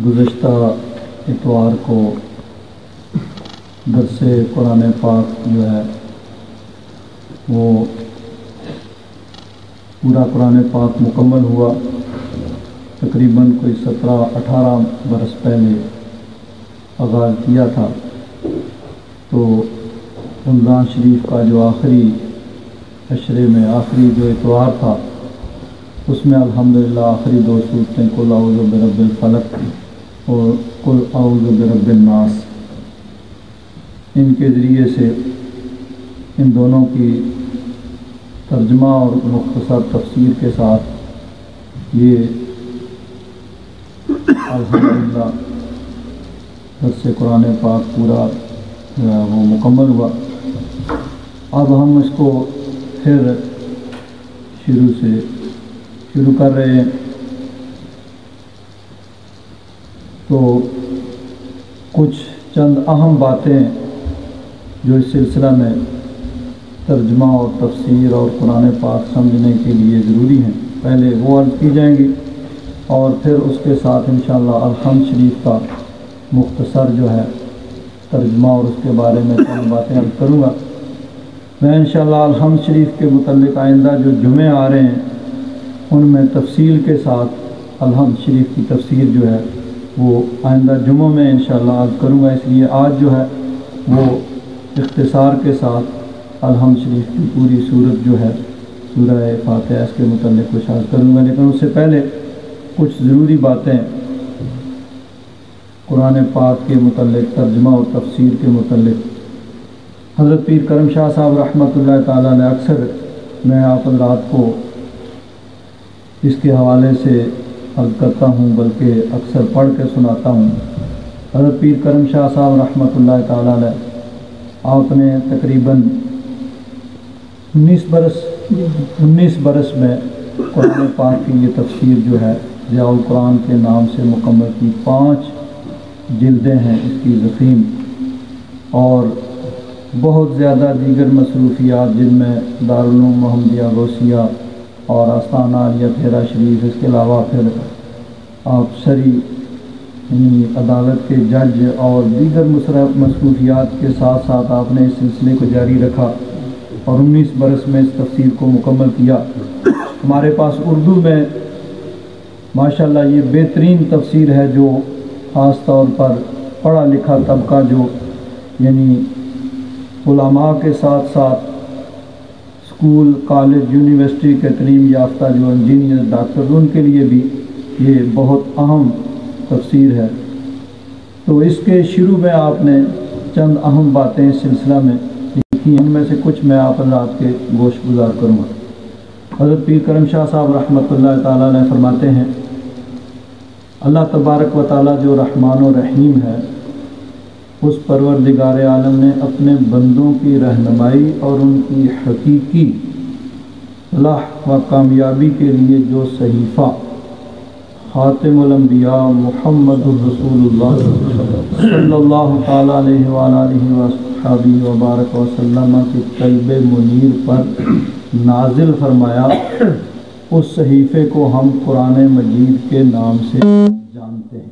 گزشتہ اتوار کو درس قرآن پاک جو ہے وہ پورا قرآن پاک مکمل ہوا۔ تقریباً کوئی 17-18 برس پہلے آغاز کیا تھا، تو رمضان شریف کا جو آخری عشرے میں آخری جو اتوار تھا اس میں الحمدللہ آخری 2 صورتیں قل اعوذ برب الفلق اور قل اعوذ برب الناس، ان کے ذریعے سے ان دونوں کی ترجمہ اور مختصر تفسیر کے ساتھ یہ الحمدللہ درس قرآن پاک پورا وہ مکمل ہوا۔ اب ہم اس کو پھر شروع کر رہے ہیں، تو کچھ چند اہم باتیں جو اس سلسلہ میں ترجمہ اور تفسیر اور قرآن پاک سمجھنے کے لیے ضروری ہیں، پہلے وہ عرض کی جائیں گی اور پھر اس کے ساتھ انشاءاللہ الحمد شریف کا مختصر جو ہے ترجمہ اور اس کے بارے میں چند باتیں عرض کروں گا۔ میں انشاءاللہ الحمد شریف کے متعلق آئندہ جو جمعے آ رہے ہیں ان میں تفصیل کے ساتھ الحمد شریف کی تفسیر جو ہے وہ آئندہ جمعوں میں انشاءاللہ عرض کروں گا، اس لیے آج جو ہے وہ اختصار کے ساتھ الحمد شریف کی پوری صورت جو ہے سورہ فاتحہ اس کے متعلق کچھ عرض کروں گا، لیکن اس سے پہلے کچھ ضروری باتیں قرآن پاک کے متعلق ترجمہ اور تفسیر کے متعلق۔ حضرت پیر کرم شاہ صاحب رحمۃ اللہ تعالیٰ علیہ اکثر میں آپ حضرات کو اس کے حوالے سے عرض کرتا ہوں، بلکہ اکثر پڑھ کے سناتا ہوں۔ حضرت پیر کرم شاہ صاحب رحمۃ اللہ تعالیٰ علیہ آپ نے تقریباً 19 برس میں قرآن پاک کی یہ تفسیر جو ہے ضیاء القرآن کے نام سے مکمل کی، 5 جلدیں ہیں اس کی ضخیم، اور بہت زیادہ دیگر مصروفیات جن میں دارالعلوم محمدیہ غوثیہ اور آستانہ عالیہ تھیرا شریف، اس کے علاوہ پھر آپ شرعی یعنی عدالت کے جج اور دیگر مصروفیات کے ساتھ ساتھ آپ نے اس سلسلے کو جاری رکھا اور 19 برس میں اس تفسیر کو مکمل کیا۔ ہمارے پاس اردو میں ماشاءاللہ یہ بہترین تفسیر ہے جو خاص طور پر پڑھا لکھا طبقہ جو یعنی علماء کے ساتھ ساتھ اسکول کالج یونیورسٹی کے تعلیم یافتہ جو انجینئر ڈاکٹر ان کے لیے بھی یہ بہت اہم تفسیر ہے۔ تو اس کے شروع میں آپ نے چند اہم باتیں اس سلسلہ میں لکھی، ان میں سے کچھ میں آپ حضرات کے گوش گزار کروں گا۔ حضرت پیر کرم شاہ صاحب رحمۃ اللہ تعالیٰ علیہ فرماتے ہیں، اللہ تبارک و تعالیٰ جو رحمان و رحیم ہے، اس پروردگار عالم نے اپنے بندوں کی رہنمائی اور ان کی حقیقی فلاح و کامیابی کے لیے جو صحیفہ خاتم الانبیاء محمد الرسول اللہ صلی اللہ تعالیٰ علیہ وآلہ وصحبہ وبارک وسلم کے قلب منیر پر نازل فرمایا، اس صحیفے کو ہم قرآن مجید کے نام سے جانتے ہیں۔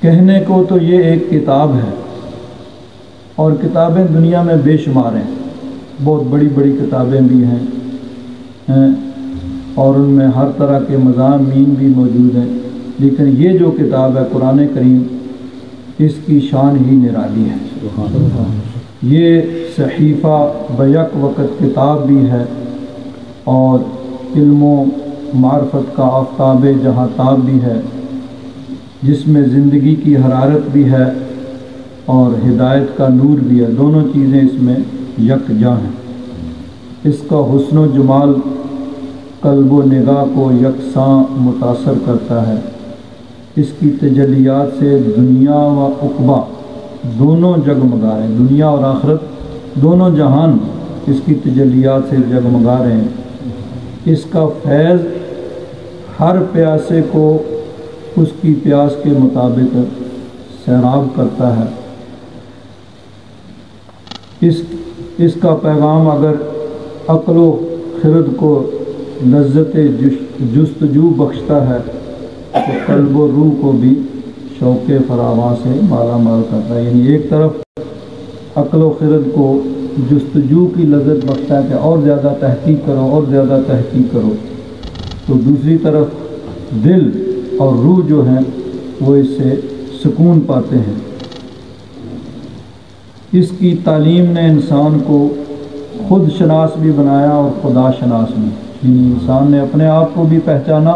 کہنے کو تو یہ ایک کتاب ہے، اور کتابیں دنیا میں بے شمار ہیں، بہت بڑی بڑی کتابیں بھی ہیں اور ان میں ہر طرح کے مضامین بھی موجود ہیں، لیکن یہ جو کتاب ہے قرآن کریم، اس کی شان ہی نرالی ہے۔ یہ صحیفہ بیک وقت کتاب بھی ہے اور علم و معرفت کا آفتاب جہاں تاب بھی ہے، جس میں زندگی کی حرارت بھی ہے اور ہدایت کا نور بھی ہے، دونوں چیزیں اس میں یکجا ہیں۔ اس کا حسن و جمال قلب و نگاہ کو یکساں متاثر کرتا ہے، اس کی تجلیات سے دنیا و عقبہ دونوں جگمگا رہے ہیں، دنیا اور آخرت دونوں جہان اس کی تجلیات سے جگمگا رہے ہیں۔ اس کا فیض ہر پیاسے کو اس کی پیاس کے مطابق سیراب کرتا ہے۔ اس کا پیغام اگر عقل و خرد کو لذت جستجو بخشتا ہے تو قلب و روح کو بھی شوق فراواں سے مالا مال کرتا ہے. یعنی ایک طرف عقل و خرد کو جستجو کی لذت بخشتا ہے کہ اور زیادہ تحقیق کرو اور زیادہ تحقیق کرو، تو دوسری طرف دل اور روح جو ہیں وہ اس سے سکون پاتے ہیں. اس کی تعلیم نے انسان کو خود شناس بھی بنایا اور خدا شناس بھی. یعنی انسان نے اپنے آپ کو بھی پہچانا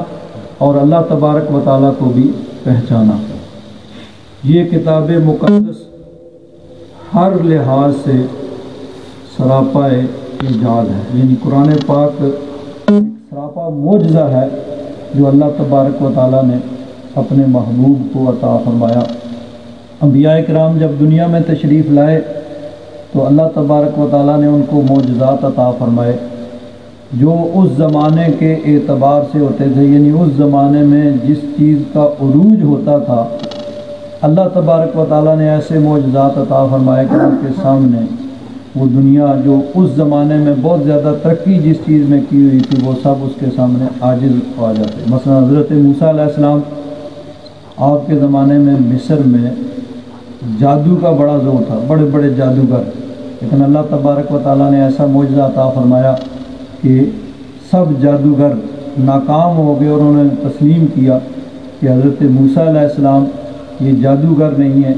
اور اللہ تبارک و تعالیٰ کو بھی پہچانا. یہ کتاب مقدس ہر لحاظ سے سراپا ایجاد ہے. یعنی قرآن پاک سراپا معجزہ ہے جو اللہ تبارک و تعالیٰ نے اپنے محبوب کو عطا فرمایا. انبیاء کرام جب دنیا میں تشریف لائے تو اللہ تبارک و تعالیٰ نے ان کو معجزات عطا فرمائے جو اس زمانے کے اعتبار سے ہوتے تھے. یعنی اس زمانے میں جس چیز کا عروج ہوتا تھا اللہ تبارک و تعالیٰ نے ایسے معجزات عطا فرمائے کہ ان کے سامنے وہ دنیا جو اس زمانے میں بہت زیادہ ترقی جس چیز میں کی ہوئی تھی وہ سب اس کے سامنے عاجز ہو جاتے. مثلا حضرت موسیٰ علیہ السلام، آپ کے زمانے میں مصر میں جادو کا بڑا زور تھا، بڑے بڑے جادوگر، لیکن اللہ تبارک و تعالیٰ نے ایسا معجزہ عطا فرمایا کہ سب جادوگر ناکام ہو گئے اور انہوں نے تسلیم کیا کہ حضرت موسیٰ علیہ السلام یہ جادوگر نہیں ہے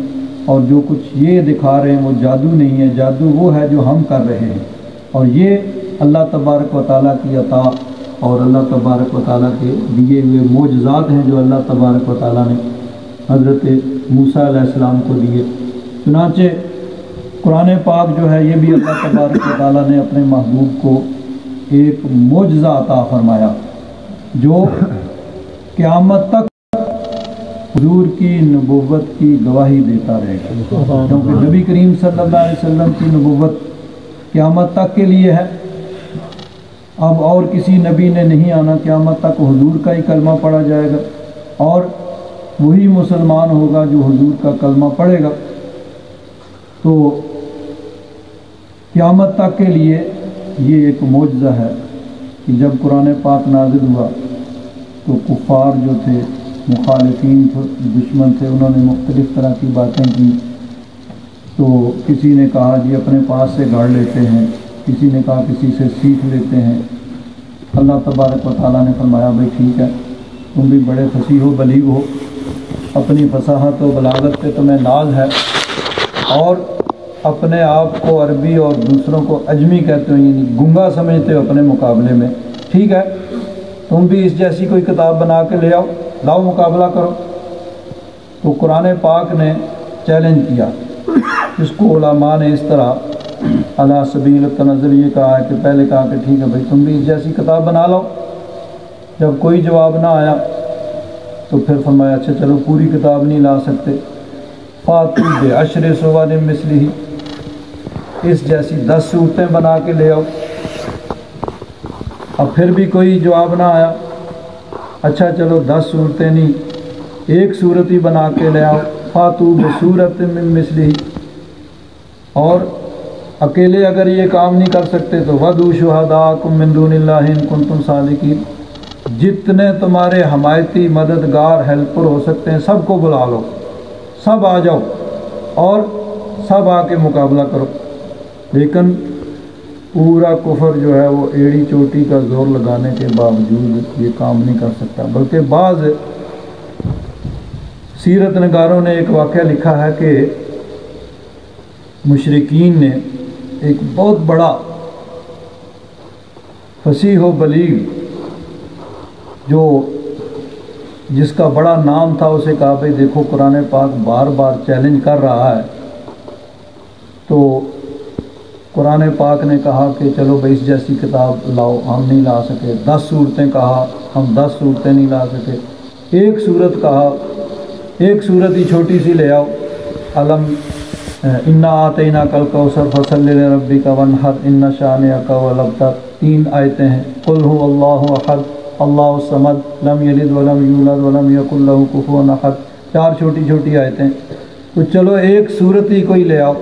اور جو کچھ یہ دکھا رہے ہیں وہ جادو نہیں ہے، جادو وہ ہے جو ہم کر رہے ہیں. اور یہ اللہ تبارک و تعالیٰ کی عطا اور اللہ تبارک و تعالیٰ کے دیے ہوئے معجزات ہیں جو اللہ تبارک و تعالیٰ نے حضرت موسیٰ علیہ السلام کو دیے. چنانچہ قرآن پاک جو ہے یہ بھی اللہ تبارک و تعالیٰ نے اپنے محبوب کو ایک معجزہ عطا فرمایا جو قیامت تک حضور کی نبوت کی گواہی دیتا رہے گا، کیونکہ نبی کریم صلی اللہ علیہ وسلم کی نبوت قیامت تک کے لیے ہے. اب اور کسی نبی نے نہیں آنا، قیامت تک حضور کا ہی کلمہ پڑھا جائے گا اور وہی مسلمان ہوگا جو حضور کا کلمہ پڑھے گا. تو قیامت تک کے لیے یہ ایک معجزہ ہے کہ جب قرآن پاک نازل ہوا تو کفار جو تھے، مخالفین دشمن تھے، انہوں نے مختلف طرح کی باتیں کی. تو کسی نے کہا جی اپنے پاس سے گھڑ لیتے ہیں، کسی نے کہا کسی سے سیکھ لیتے ہیں. اللہ تبارک و تعالیٰ نے فرمایا بھائی ٹھیک ہے، تم بھی بڑے فصیح و بلیغ ہو، اپنی فصاحت و بلاغت پہ تمہیں ناز ہے اور اپنے آپ کو عربی اور دوسروں کو اجمی کہتے ہو، یعنی گنگا سمجھتے ہو اپنے مقابلے میں. ٹھیک ہے، تم بھی اس جیسی کوئی کتاب بنا کے لے آؤ، لاؤ مقابلہ کرو. تو قرآن پاک نے چیلنج کیا، اس کو علماء نے اس طرح علی سبیل التنزل یہ کہا ہے کہ پہلے کہا کہ ٹھیک ہے بھائی تم بھی اس جیسی کتاب بنا لو. جب کوئی جواب نہ آیا تو پھر فرمایا اچھا چلو پوری کتاب نہیں لا سکتے، فاتوا بعشر سور مثلہ، اس جیسی 10 صورتیں بنا کے لے آؤ. اب پھر بھی کوئی جواب نہ آیا، اچھا چلو 10 صورتیں نہیں، 1 صورت ہی بنا کے لے آؤ، فاتوا بصورۃ من مثلہ. اور اکیلے اگر یہ کام نہیں کر سکتے تو وَدُعُوا شُهَدَاءَکُم مِّن دُونِ اللَّہِ إِن کُنتُم صَادِقِینَ، جتنے تمہارے حمایتی مددگار ہیلپر ہو سکتے ہیں سب کو بلا لو، سب آ جاؤ اور سب آ کے مقابلہ کرو. لیکن پورا کفر جو ہے وہ ایڑی چوٹی کا زور لگانے کے باوجود یہ کام نہیں کر سکتا. بلکہ بعض سیرت نگاروں نے ایک واقعہ لکھا ہے کہ مشرکین نے ایک بہت بڑا فصیح و بلیغ جو جس کا بڑا نام تھا اسے کہا بھائی دیکھو قرآن پاک بار بار چیلنج کر رہا ہے. تو قرآن پاک نے کہا کہ چلو بھائی اس جیسی کتاب لاؤ، ہم نہیں لا سکے. 10 صورتیں کہا، ہم 10 صورتیں نہیں لا سکے. 1 صورت کہا، 1 صورت ہی چھوٹی سی لے آؤ، علم انا آتیناک الکوثر فصلی لربک وانحر ان شانئک هو الابتر. 3 آیتیں ہیں، قل هو اللہ احد اللہ الصمد لم یلد ولم یولد ولم یکن لہ کفوا احد. 4 چھوٹی چھوٹی آیتیں. تو چلو 1 صورت ہی کوئی لے آؤ.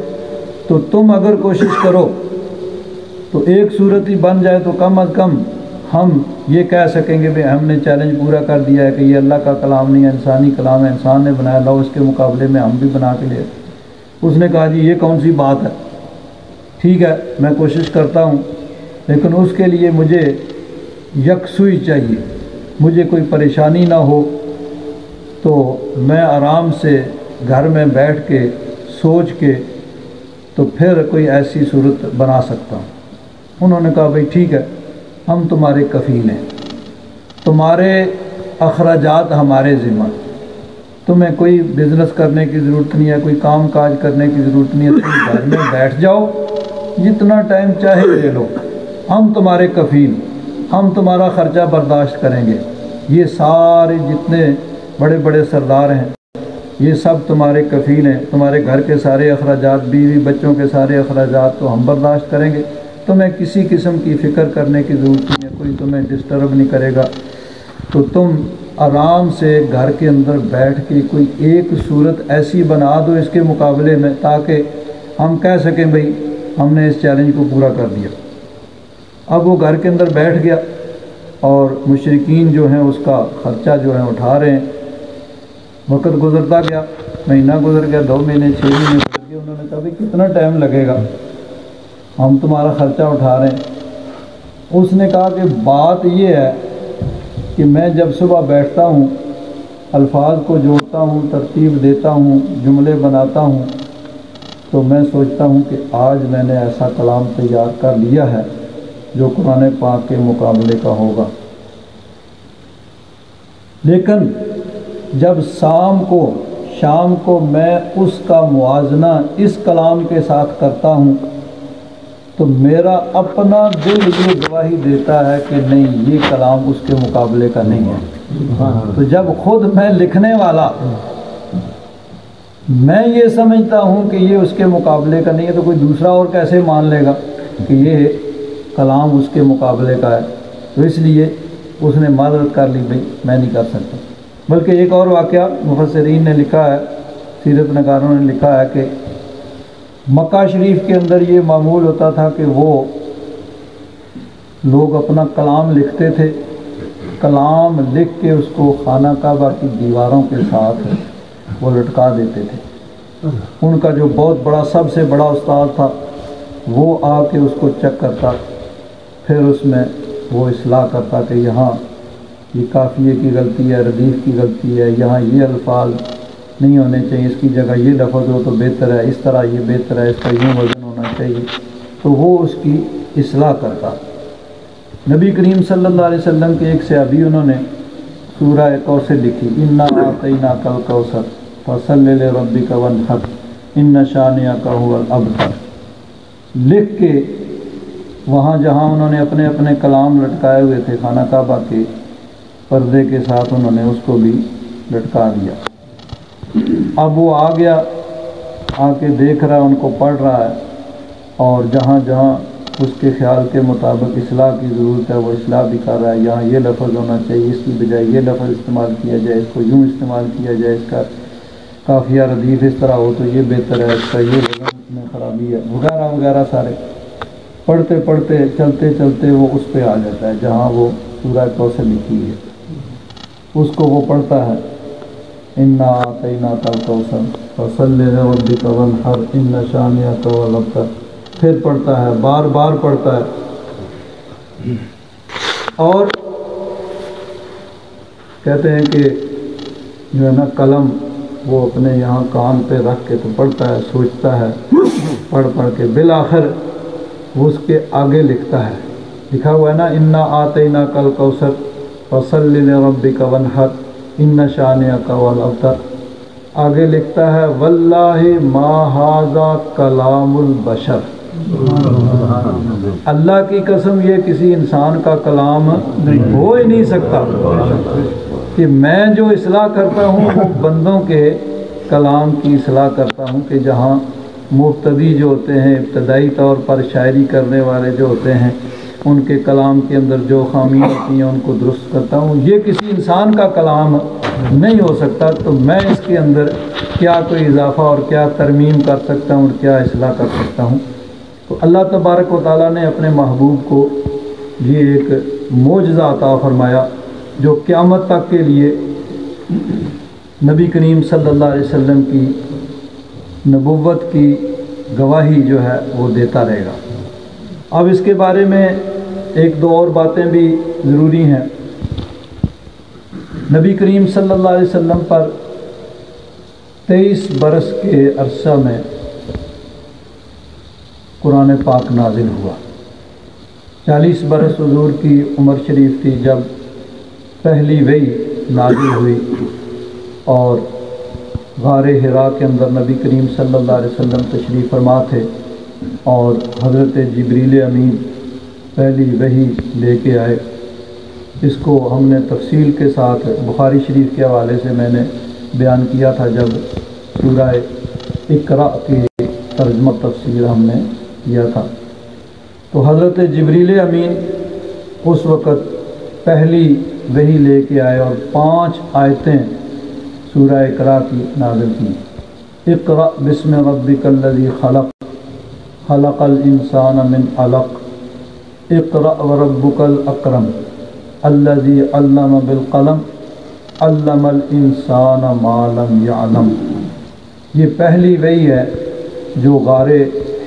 تو تم اگر کوشش کرو تو 1 صورت ہی بن جائے تو کم از کم ہم یہ کہہ سکیں گے کہ ہم نے چیلنج پورا کر دیا ہے کہ یہ اللہ کا کلام نہیں ہے، انسانی کلام ہے، انسان نے بنایا، لاؤ اس کے مقابلے میں ہم بھی بنا کے لے۔ اس نے کہا جی یہ کون سی بات ہے، ٹھیک ہے میں کوشش کرتا ہوں، لیکن اس کے لیے مجھے یکسوئی چاہیے، مجھے کوئی پریشانی نہ ہو، تو میں آرام سے گھر میں بیٹھ کے سوچ کے تو پھر کوئی ایسی صورت بنا سکتا ہوں۔ انہوں نے کہا بھئی ٹھیک ہے، ہم تمہارے کفیل ہیں، تمہارے اخراجات ہمارے ذمہ، تمہیں کوئی بزنس کرنے کی ضرورت نہیں ہے، کوئی کام کاج کرنے کی ضرورت نہیں ہے، تم گھر میں بیٹھ جاؤ، جتنا ٹائم چاہے لے لو، ہم تمہارے کفیل، ہم تمہارا خرچہ برداشت کریں گے۔ یہ سارے جتنے بڑے بڑے سردار ہیں یہ سب تمہارے کفیل ہیں، تمہارے گھر کے سارے اخراجات، بیوی بچوں کے سارے اخراجات تو ہم برداشت کریں گے، تمہیں کسی قسم کی فکر کرنے کی ضرورت نہیں ہے، کوئی تمہیں ڈسٹرب نہیں کرے گا۔ تو تم آرام سے گھر کے اندر بیٹھ کے کوئی ایک صورت ایسی بنا دو اس کے مقابلے میں، تاکہ ہم کہہ سکیں بھئی ہم نے اس چیلنج کو پورا کر دیا۔ اب وہ گھر کے اندر بیٹھ گیا اور مشرکین جو ہیں اس کا خرچہ جو ہے اٹھا رہے ہیں۔ وقت گزرتا گیا، مہینہ گزر گیا، 2 مہینے، 6 مہینے گزر گئے۔ انہوں نے کہا بھئی کتنا ٹائم لگے گا، ہم تمہارا خرچہ اٹھا رہے ہیں۔ اس نے کہا کہ بات یہ ہے کہ میں جب صبح بیٹھتا ہوں، الفاظ کو جوڑتا ہوں، ترتیب دیتا ہوں، جملے بناتا ہوں، تو میں سوچتا ہوں کہ آج میں نے ایسا کلام تیار کر لیا ہے جو قرآن پاک کے مقابلے کا ہوگا۔ لیکن جب شام کو میں اس کا موازنہ اس کلام کے ساتھ کرتا ہوں تو میرا اپنا دل یہ گواہی دیتا ہے کہ نہیں، یہ کلام اس کے مقابلے کا نہیں ہے۔ تو جب خود میں لکھنے والا میں یہ سمجھتا ہوں کہ یہ اس کے مقابلے کا نہیں ہے، تو کوئی دوسرا اور کیسے مان لے گا کہ یہ کلام اس کے مقابلے کا ہے؟ تو اس لیے اس نے معذرت کر لی، بھئی میں نہیں کر سکتا۔ بلکہ ایک اور واقعہ مفسرین نے لکھا ہے، سیرت نگاروں نے لکھا ہے کہ مکہ شریف کے اندر یہ معمول ہوتا تھا کہ وہ لوگ اپنا کلام لکھتے تھے، کلام لکھ کے اس کو خانہ کعبہ کی دیواروں کے ساتھ وہ لٹکا دیتے تھے۔ ان کا جو بہت بڑا، سب سے بڑا استاد تھا، وہ آ کے اس کو چیک کرتا، پھر اس میں وہ اصلاح کرتا کہ یہاں یہ قافیے کی غلطی ہے، ردیف کی غلطی ہے، یہاں یہ الفاظ نہیں ہونے چاہیے، اس کی جگہ یہ لفظ ہو تو بہتر ہے، اس طرح یہ بہتر ہے، اس کا یوں وزن ہونا چاہیے، تو وہ اس کی اصلاح کرتا۔ نبی کریم صلی اللہ علیہ وسلم کے ایک صحابی، انہوں نے سورہ کوثر لکھی، انا اعطیناک الکوثر فصلی لربک وانحر ان شانئک هو الابتر، لکھ کے وہاں جہاں انہوں نے اپنے اپنے کلام لٹکائے ہوئے تھے خانہ کعبہ کے پردے کے ساتھ، انہوں نے اس کو بھی لٹکا دیا۔ اب وہ آ گیا، آ کے دیکھ رہا ہے، ان کو پڑھ رہا ہے، اور جہاں جہاں اس کے خیال کے مطابق اصلاح کی ضرورت ہے وہ اصلاح بھی کر رہا ہے۔ یہاں یہ لفظ ہونا چاہیے، اس کی بجائے یہ لفظ استعمال کیا جائے، اس کو یوں استعمال کیا جائے، اس کا قافیہ ردیف اس طرح ہو تو یہ بہتر ہے، اس کا یہ وزن میں خرابی ہے، وغیرہ وغیرہ۔ سارے پڑھتے پڑھتے چلتے چلتے وہ اس پہ آ جاتا ہے جہاں وہ سورہ کوثر لکھی ہے، اس کو وہ پڑھتا ہے، انا اعطیناک الکوثر فصلی لربک وانحر ان شانئک هو الابتر۔ پھر پڑھتا ہے، بار بار پڑھتا ہے، اور کہتے ہیں کہ جو ہے نا قلم وہ اپنے یہاں کان پہ رکھ کے تو پڑھتا ہے، سوچتا ہے، پڑھ پڑھ کے بالآخر وہ اس کے آگے لکھتا ہے، لکھا ہوا ہے نا، انا اعطیناک الکوثر فصلی لربک وانحر ان شانئک هو الابتر۔ آگے لکھتا ہے، واللہ ما ھذا کلام البشر، اللہ کی قسم یہ کسی انسان کا کلام ہو ہی نہیں سکتا، کہ میں جو اصلاح کرتا ہوں وہ بندوں کے کلام کی اصلاح کرتا ہوں، کہ جہاں مبتدی جو ہوتے ہیں، ابتدائی طور پر شاعری کرنے والے جو ہوتے ہیں، ان کے کلام کے اندر جو خامیاں ہوتی ہیں ان کو درست کرتا ہوں، یہ کسی انسان کا کلام نہیں ہو سکتا، تو میں اس کے اندر کیا کوئی اضافہ اور کیا ترمیم کر سکتا ہوں اور کیا اصلاح کر سکتا ہوں۔ تو اللہ تبارک و تعالیٰ نے اپنے محبوب کو یہ ایک معجزہ عطا فرمایا جو قیامت تک کے لیے نبی کریم صلی اللہ علیہ وسلم کی نبوت کی گواہی جو ہے وہ دیتا رہے گا۔ اب اس کے بارے میں ایک دو اور باتیں بھی ضروری ہیں۔ نبی کریم صلی اللہ علیہ وسلم پر 23 برس کے عرصہ میں قرآن پاک نازل ہوا۔ 40 برس حضور کی عمر شریف تھی جب پہلی وحی نازل ہوئی، اور غار حرا کے اندر نبی کریم صلی اللہ علیہ وسلم تشریف فرما تھے، اور حضرت جبریل امین پہلی وحی لے کے آئے۔ اس کو ہم نے تفصیل کے ساتھ بخاری شریف کے حوالے سے میں نے بیان کیا تھا جب سورہ اقرا کی ترجمہ تفسیر ہم نے کیا تھا۔ تو حضرت جبریل امین اس وقت پہلی وحی لے کے آئے اور 5 آیتیں سورہ اقرا کی نازل کی۔ اقرأ بسم ربک الذی خلق خلق الانسان من علق اقرأ وربک الاکرم الذی علم بالقلم علم الانسان ما لم یعلم۔ یہ پہلی وحی ہے جو غار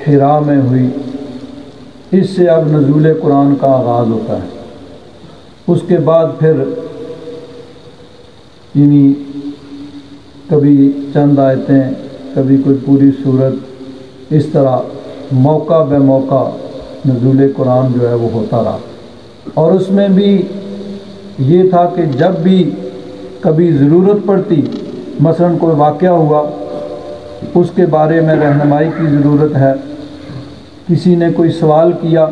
حرا میں ہوئی۔ اس سے اب نزول قرآن کا آغاز ہوتا ہے۔ اس کے بعد پھر یعنی کبھی چند آیتیں، کبھی کوئی پوری صورت، اس طرح موقع بے موقع نزول قرآن جو ہے وہ ہوتا رہا۔ اور اس میں بھی یہ تھا کہ جب بھی کبھی ضرورت پڑتی، مثلا کوئی واقعہ ہوا، اس کے بارے میں رہنمائی کی ضرورت ہے، کسی نے کوئی سوال کیا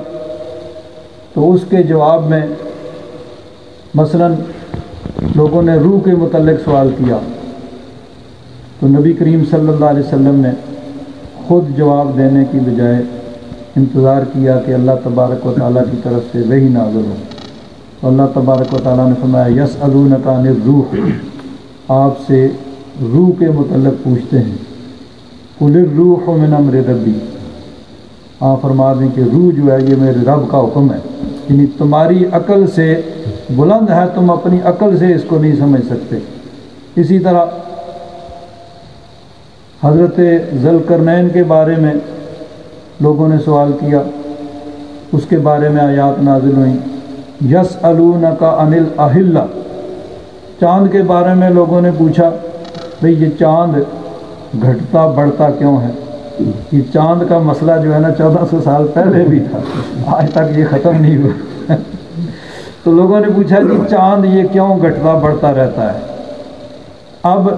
تو اس کے جواب میں مثلا لوگوں نے روح کے متعلق سوال کیا تو نبی کریم صلی اللہ علیہ وسلم نے خود جواب دینے کی بجائے انتظار کیا کہ اللہ تبارک و تعالیٰ کی طرف سے وحی نازل ہو۔ تو اللہ تبارک و تعالیٰ نے فرمایا یسألونک عن الروح، آپ سے روح کے متعلق پوچھتے ہیں، قل الروح من امر ربی، آپ فرما دیں کہ روح جو ہے یہ میرے رب کا حکم ہے، یعنی تمہاری عقل سے بلند ہے، تم اپنی عقل سے اس کو نہیں سمجھ سکتے۔ اسی طرح حضرت ذوالقرنین کے بارے میں لوگوں نے سوال کیا، اس کے بارے میں آیات نازل ہوئیں۔ یسألونک عن الاہلہ، چاند کے بارے میں لوگوں نے پوچھا بھئی یہ چاند گھٹتا بڑھتا کیوں ہے؟ یہ چاند کا مسئلہ جو ہے نا 1400 سال پہلے بھی تھا، آج تک یہ ختم نہیں ہوا۔ تو لوگوں نے پوچھا کہ چاند یہ کیوں گھٹتا بڑھتا رہتا ہے؟ اب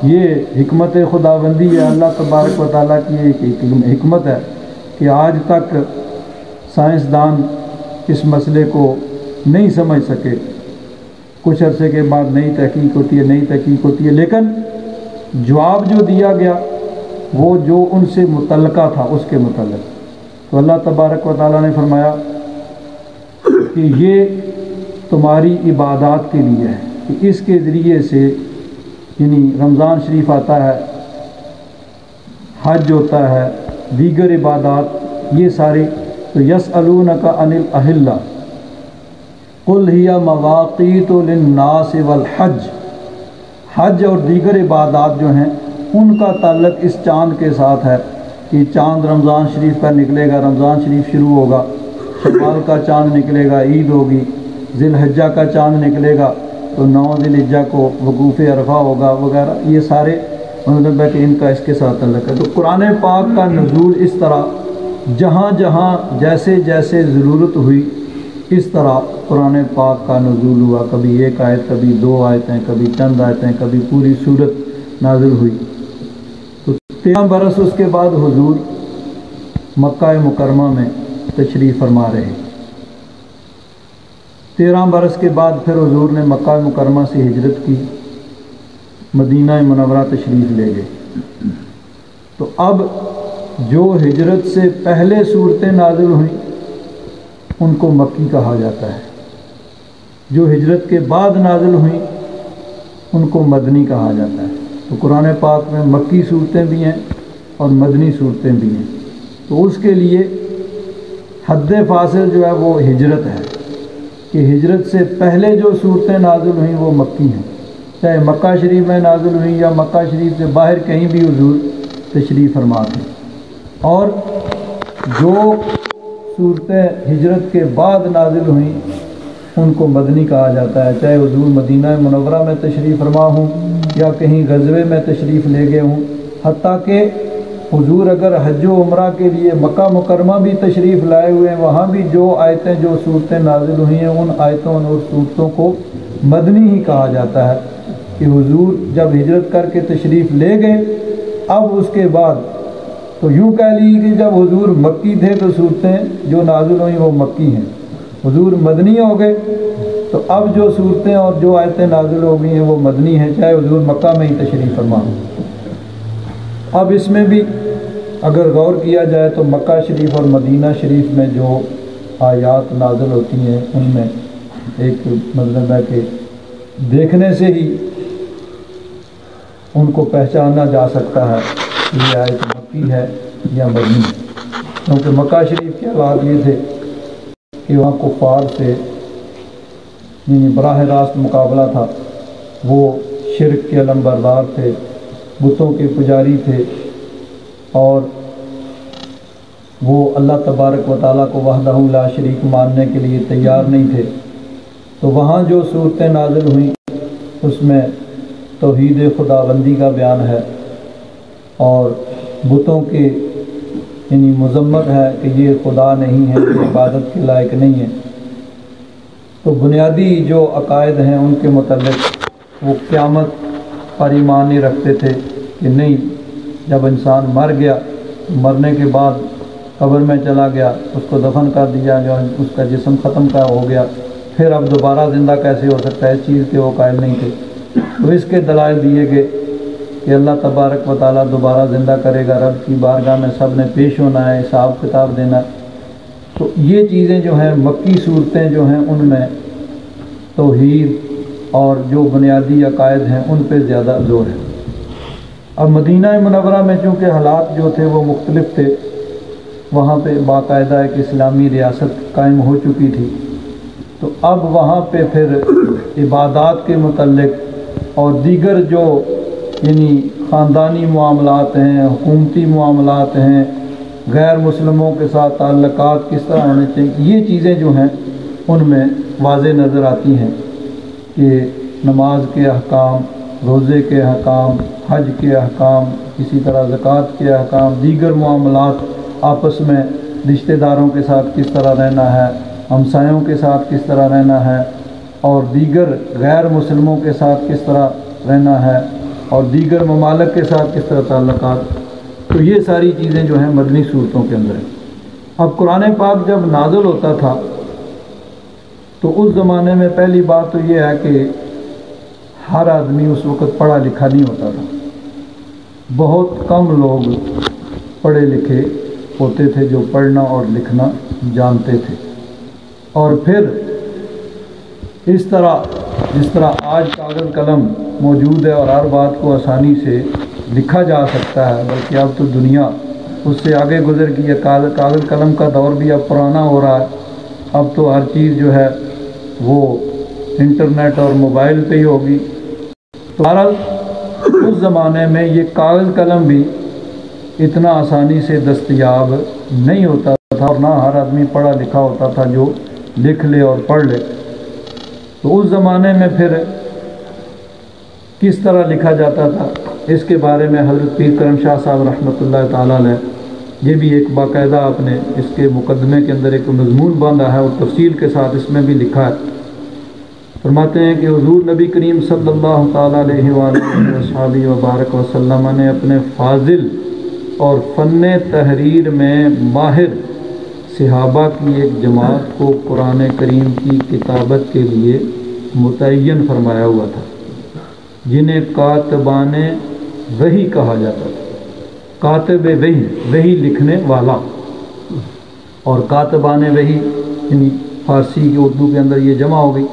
یہ حکمت خداوندی ہے، اللہ تبارک و تعالیٰ کی ایک حکمت ہے کہ آج تک سائنسدان اس مسئلے کو نہیں سمجھ سکے۔ کچھ عرصے کے بعد نئی تحقیق ہوتی ہے، لیکن جواب جو دیا گیا وہ جو ان سے متعلقہ تھا اس کے متعلق۔ تو اللہ تبارک و تعالیٰ نے فرمایا کہ یہ تمہاری عبادات کے لیے ہے، کہ اس کے ذریعے سے یعنی رمضان شریف آتا ہے، حج ہوتا ہے، دیگر عبادات یہ ساری۔ تو یسألونک عن الاہلہ قل ہی مواقیت للناس والحج، حج اور دیگر عبادات جو ہیں ان کا تعلق اس چاند کے ساتھ ہے کہ چاند رمضان شریف کا نکلے گا، رمضان شریف شروع ہوگا، شوال کا چاند نکلے گا، عید ہوگی، ذی الحجہ کا چاند نکلے گا تو 9 ذی الحجہ کو وقوف عرفہ ہوگا وغیرہ، یہ سارے مطلب ہے کہ ان کا اس کے ساتھ تعلق ہے۔ تو قرآن پاک کا نزول اس طرح جہاں جہاں جیسے جیسے ضرورت ہوئی اس طرح قرآن پاک کا نزول ہوا، کبھی ایک آیت، کبھی 2 آیتیں، کبھی چند آیتیں، کبھی پوری صورت نازل ہوئی۔ تو 13 برس اس کے بعد حضور مکہ مکرمہ میں تشریف فرما رہے۔ 13 برس کے بعد پھر حضور نے مکہ مکرمہ سے ہجرت کی، مدینہ منورہ تشریف لے گئے۔ تو اب جو ہجرت سے پہلے صورتیں نازل ہوئیں ان کو مکی کہا جاتا ہے، جو ہجرت کے بعد نازل ہوئیں ان کو مدنی کہا جاتا ہے۔ تو قرآن پاک میں مکی صورتیں بھی ہیں اور مدنی صورتیں بھی ہیں، تو اس کے لیے حد فاصل جو ہے وہ ہجرت ہے۔ کہ ہجرت سے پہلے جو صورتیں نازل ہوئیں وہ مکی ہیں، چاہے مکہ شریف میں نازل ہوئیں یا مکہ شریف سے باہر کہیں بھی حضور تشریف فرما تھے، اور جو صورتیں ہجرت کے بعد نازل ہوئیں ان کو مدنی کہا جاتا ہے، چاہے حضور مدینہ منورہ میں تشریف فرما ہوں یا کہیں غزوے میں تشریف لے گئے ہوں، حتیٰ کہ حضور اگر حج و عمرہ کے لیے مکہ مکرمہ بھی تشریف لائے ہوئے ہیں، وہاں بھی جو آیتیں جو صورتیں نازل ہوئی ہیں ان آیتوں اور صورتوں کو مدنی ہی کہا جاتا ہے، کہ حضور جب ہجرت کر کے تشریف لے گئے اب اس کے بعد تو یوں کہہ لیجیے کہ جب حضور مکی تھے تو صورتیں جو نازل ہوئیں وہ مکی ہیں، حضور مدنی ہو گئے تو اب جو صورتیں اور جو آیتیں نازل ہو گئی ہیں وہ مدنی ہیں، چاہے حضور مکہ میں ہی تشریف فرما ہوں۔ اب اس میں بھی اگر غور کیا جائے تو مکہ شریف اور مدینہ شریف میں جو آیات نازل ہوتی ہیں ان میں ایک مطلب ہے کہ دیکھنے سے ہی ان کو پہچانا جا سکتا ہے کہ یہ آیت مکی ہے یا مدنی ہے، کیونکہ مکہ شریف کے حالات یہ تھے کہ وہاں کفار سے یعنی براہ راست مقابلہ تھا، وہ شرک کے علم بردار تھے، بتوں کے پجاری تھے، اور وہ اللہ تبارک و تعالیٰ کو وحدہ لا شریک ماننے کے لیے تیار نہیں تھے۔ تو وہاں جو صورتیں نازل ہوئیں اس میں توحید خداوندی کا بیان ہے اور بتوں کے یعنی مذمت ہے کہ یہ خدا نہیں ہے، یہ عبادت کے لائق نہیں ہے۔ تو بنیادی جو عقائد ہیں ان کے متعلق وہ قیامت پر ایمان نہیں رکھتے تھے کہ نہیں، جب انسان مر گیا مرنے کے بعد قبر میں چلا گیا، اس کو دفن کر دیا گیا، اس کا جسم ختم کا ہو گیا، پھر اب دوبارہ زندہ کیسے ہو سکتا ہے، اس چیز کے وہ قائل نہیں تھے۔ تو اس کے دلائل دیے گئے کہ اللہ تبارک و تعالیٰ دوبارہ زندہ کرے گا، رب کی بارگاہ میں سب نے پیش ہونا ہے، حساب کتاب دینا ہے۔ تو یہ چیزیں جو ہیں مکی صورتیں جو ہیں ان میں توحید اور جو بنیادی عقائد ہیں ان پہ زیادہ زور ہے۔ اب مدینہ منورہ میں چونکہ حالات جو تھے وہ مختلف تھے، وہاں پہ باقاعدہ ایک اسلامی ریاست قائم ہو چکی تھی، تو اب وہاں پہ پھر عبادات کے متعلق اور دیگر جو یعنی خاندانی معاملات ہیں، حکومتی معاملات ہیں، غیر مسلموں کے ساتھ تعلقات کس طرح ہونے چاہیے، یہ چیزیں جو ہیں ان میں واضح نظر آتی ہیں کہ نماز کے احکام، روزے کے احکام، حج کے احکام، اسی طرح زکوٰۃ کے احکام، دیگر معاملات، آپس میں رشتہ داروں کے ساتھ کس طرح رہنا ہے، ہمسایوں کے ساتھ کس طرح رہنا ہے، اور دیگر غیر مسلموں کے ساتھ کس طرح رہنا ہے، اور دیگر ممالک کے ساتھ کس طرح تعلقات۔ تو یہ ساری چیزیں جو ہیں مدنی صورتوں کے اندر ہیں۔ اب قرآن پاک جب نازل ہوتا تھا تو اس زمانے میں پہلی بات تو یہ ہے کہ ہر آدمی اس وقت پڑھا لکھا نہیں ہوتا تھا، بہت کم لوگ پڑھے لکھے ہوتے تھے جو پڑھنا اور لکھنا جانتے تھے، اور پھر اس طرح جس طرح آج کاغذ قلم موجود ہے اور ہر بات کو آسانی سے لکھا جا سکتا ہے، بلکہ اب تو دنیا اس سے آگے گزر گئی ہے، کاغذ قلم کا دور بھی اب پرانا ہو رہا ہے، اب تو ہر چیز جو ہے وہ انٹرنیٹ اور موبائل پہ ہی ہوگی۔ تو بہرحال اس زمانے میں یہ کاغذ قلم بھی اتنا آسانی سے دستیاب نہیں ہوتا تھا، اور نہ ہر آدمی پڑھا لکھا ہوتا تھا جو لکھ لے اور پڑھ لے۔ تو اس زمانے میں پھر کس طرح لکھا جاتا تھا اس کے بارے میں حضرت پیر کرم شاہ صاحب رحمۃ اللہ تعالیٰ علیہ یہ بھی ایک باقاعدہ آپ نے اس کے مقدمے کے اندر ایک مضمون باندھا ہے اور تفصیل کے ساتھ اس میں بھی لکھا ہے۔ فرماتے ہیں کہ حضور نبی کریم صلی اللہ تعالیٰ علیہ وآلہ وصحبہ وبارک وسلم نے اپنے فاضل اور فن تحریر میں ماہر صحابہ کی ایک جماعت کو قرآن کریم کی کتابت کے لیے متعین فرمایا ہوا تھا، جنہیں کاتبان وحی کہا جاتا تھا۔ کاتب وحی، وحی لکھنے والا، اور کاتبان وحی یعنی فارسی کی اردو کے اندر یہ جمع ہو گئی۔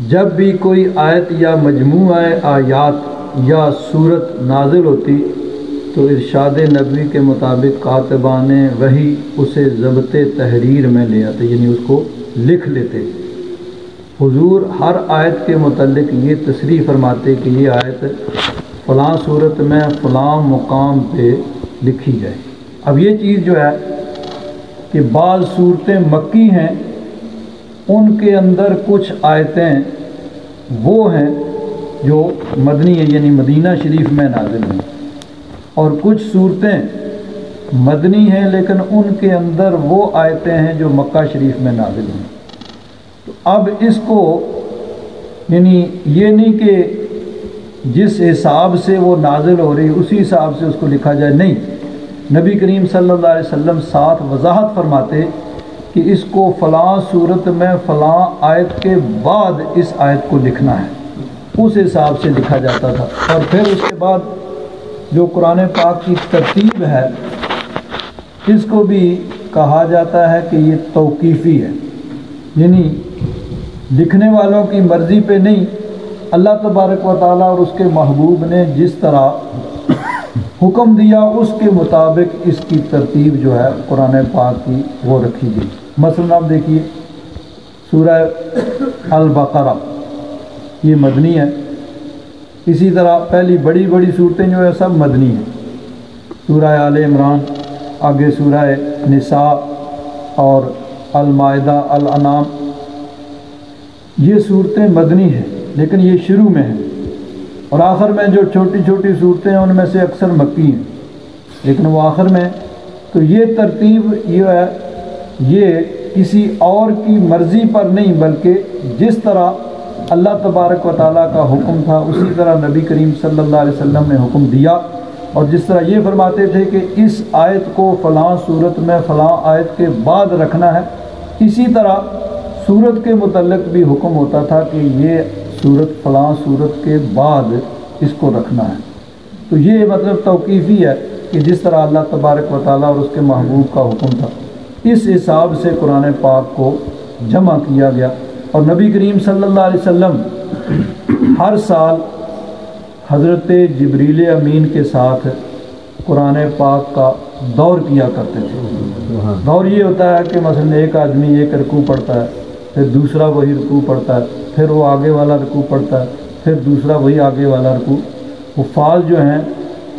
جب بھی کوئی آیت یا مجموعہ آیات یا صورت نازل ہوتی تو ارشاد نبوی کے مطابق کاتبان وحی اسے ضبط تحریر میں لے آتے، یعنی اس کو لکھ لیتے۔ حضور ہر آیت کے متعلق یہ تصریح فرماتے کہ یہ آیت فلاں صورت میں فلاں مقام پہ لکھی جائے۔ اب یہ چیز جو ہے کہ بعض صورتیں مکی ہیں، ان کے اندر کچھ آیتیں وہ ہیں جو مدنی ہیں، یعنی مدینہ شریف میں نازل ہیں، اور کچھ صورتیں مدنی ہیں لیکن ان کے اندر وہ آیتیں ہیں جو مکہ شریف میں نازل ہیں۔ تو اب اس کو یعنی یہ نہیں کہ جس حساب سے وہ نازل ہو رہی اسی حساب سے اس کو لکھا جائے، نہیں، نبی کریم صلی اللہ علیہ وسلم ساتھ وضاحت فرماتے کہ اس کو فلاں صورت میں فلاں آیت کے بعد اس آیت کو لکھنا ہے، اس حساب سے لکھا جاتا تھا۔ اور پھر اس کے بعد جو قرآن پاک کی ترتیب ہے اس کو بھی کہا جاتا ہے کہ یہ توقیفی ہے، یعنی لکھنے والوں کی مرضی پہ نہیں، اللہ تبارک و تعالیٰ اور اس کے محبوب نے جس طرح حکم دیا اس کے مطابق اس کی ترتیب جو ہے قرآن پاک کی وہ رکھی گئی۔ مثلا آپ دیکھیے سورہ البقرہ یہ مدنی ہے، اسی طرح پہلی بڑی بڑی صورتیں جو ہے سب مدنی ہیں، سورہ آل عمران، آگے سورہ نساء اور المائدہ، الانعام، یہ صورتیں مدنی ہیں لیکن یہ شروع میں ہیں، اور آخر میں جو چھوٹی چھوٹی صورتیں ہیں ان میں سے اکثر مکی ہیں لیکن وہ آخر میں۔ تو یہ ترتیب یہ ہے، یہ کسی اور کی مرضی پر نہیں بلکہ جس طرح اللہ تبارک و تعالیٰ کا حکم تھا اسی طرح نبی کریم صلی اللہ علیہ وسلم نے حکم دیا، اور جس طرح یہ فرماتے تھے کہ اس آیت کو فلاں صورت میں فلاں آیت کے بعد رکھنا ہے، اسی طرح صورت کے متعلق بھی حکم ہوتا تھا کہ یہ صورت فلاں صورت کے بعد اس کو رکھنا ہے۔ تو یہ مطلب توقیفی ہے کہ جس طرح اللہ تبارک و تعالیٰ اور اس کے محبوب کا حکم تھا اس حساب سے قرآن پاک کو جمع کیا گیا۔ اور نبی کریم صلی اللہ علیہ وسلم ہر سال حضرت جبریل امین کے ساتھ قرآن پاک کا دور کیا کرتے تھے۔ دور یہ ہوتا ہے کہ مثلا ایک آدمی ایک رکوع پڑھتا ہے، پھر دوسرا وہی رکوع پڑھتا ہے، پھر وہ آگے والا رکوع پڑھتا ہے، پھر دوسرا وہی آگے والا رکوع۔ حفاظ جو ہیں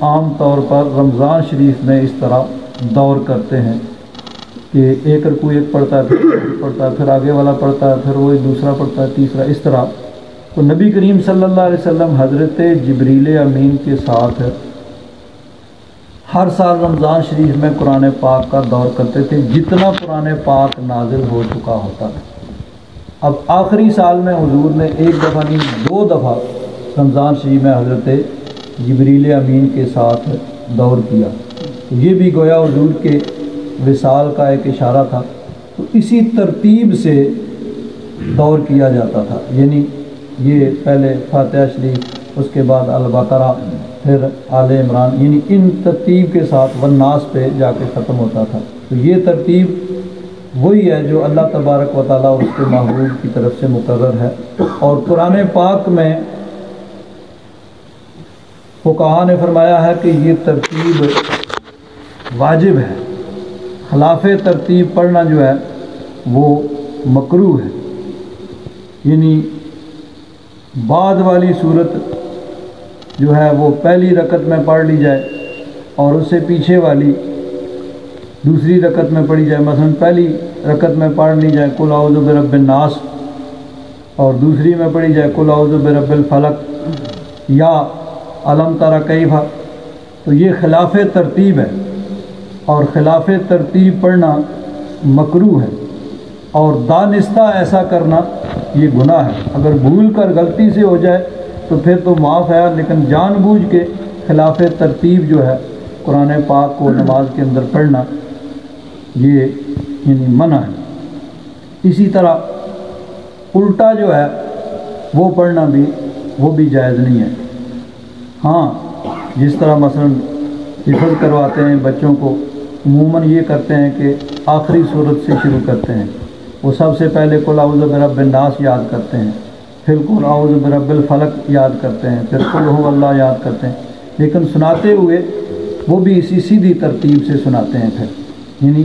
عام طور پر رمضان شریف میں اس طرح دور کرتے ہیں کہ ایک رکوع ایک پڑھتا ہے، پھر آگے والا پڑھتا ہے، پھر وہی دوسرا پڑھتا ہے، تیسرا، اس طرح۔ تو نبی کریم صلی اللہ علیہ وسلم حضرت جبریل امین کے ساتھ ہر سال رمضان شریف میں قرآن پاک کا دور کرتے تھے جتنا قرآن پاک نازل ہو چکا ہوتا تھا۔ اب آخری سال میں حضور نے ایک دفعہ نہیں 2 دفعہ رمضان شریف میں حضرت جبریل امین کے ساتھ دور کیا۔ تو یہ بھی گویا حضور کے وصال کا ایک اشارہ تھا۔ تو اسی ترتیب سے دور کیا جاتا تھا، یعنی یہ پہلے فاتحہ شریف، اس کے بعد البقرہ، پھر آل عمران، یعنی ان ترتیب کے ساتھ والناس پہ جا کے ختم ہوتا تھا۔ تو یہ ترتیب وہی ہے جو اللہ تبارک و تعالیٰ اور اس کے محبوب کی طرف سے مقرر ہے۔ اور قرآن پاک میں فقہا نے فرمایا ہے کہ یہ ترتیب واجب ہے، خلاف ترتیب پڑھنا جو ہے وہ مکروہ ہے، یعنی بعد والی صورت جو ہے وہ پہلی رکعت میں پڑھ لی جائے اور اس سے پیچھے والی دوسری رکعت میں پڑھی جائے۔ مثلا پہلی رکعت میں پڑھ لی جائے قل اعوذ برب الناس اور دوسری میں پڑھی جائے قل اعوذ برب الفلق یا علم تری کیف، تو یہ خلاف ترتیب ہے، اور خلاف ترتیب پڑھنا مکروہ ہے، اور دانستہ ایسا کرنا یہ گناہ ہے۔ اگر بھول کر غلطی سے ہو جائے تو پھر تو معاف ہے، لیکن جان بوجھ کے خلاف ترتیب جو ہے قرآن پاک کو نماز کے اندر پڑھنا یہ یعنی منع ہے۔ اسی طرح الٹا جو ہے وہ پڑھنا بھی وہ بھی جائز نہیں ہے۔ ہاں جس طرح مثلا حفظ کرواتے ہیں بچوں کو، عموماً یہ کرتے ہیں کہ آخری صورت سے شروع کرتے ہیں، وہ سب سے پہلے قل اعوذ برب الناس یاد کرتے ہیں، پھر قل اعوذ برب الفلق یاد کرتے ہیں، پھر قل هو اللہ یاد کرتے ہیں، لیکن سناتے ہوئے وہ بھی اسی سیدھی ترتیب سے سناتے ہیں۔ پھر یعنی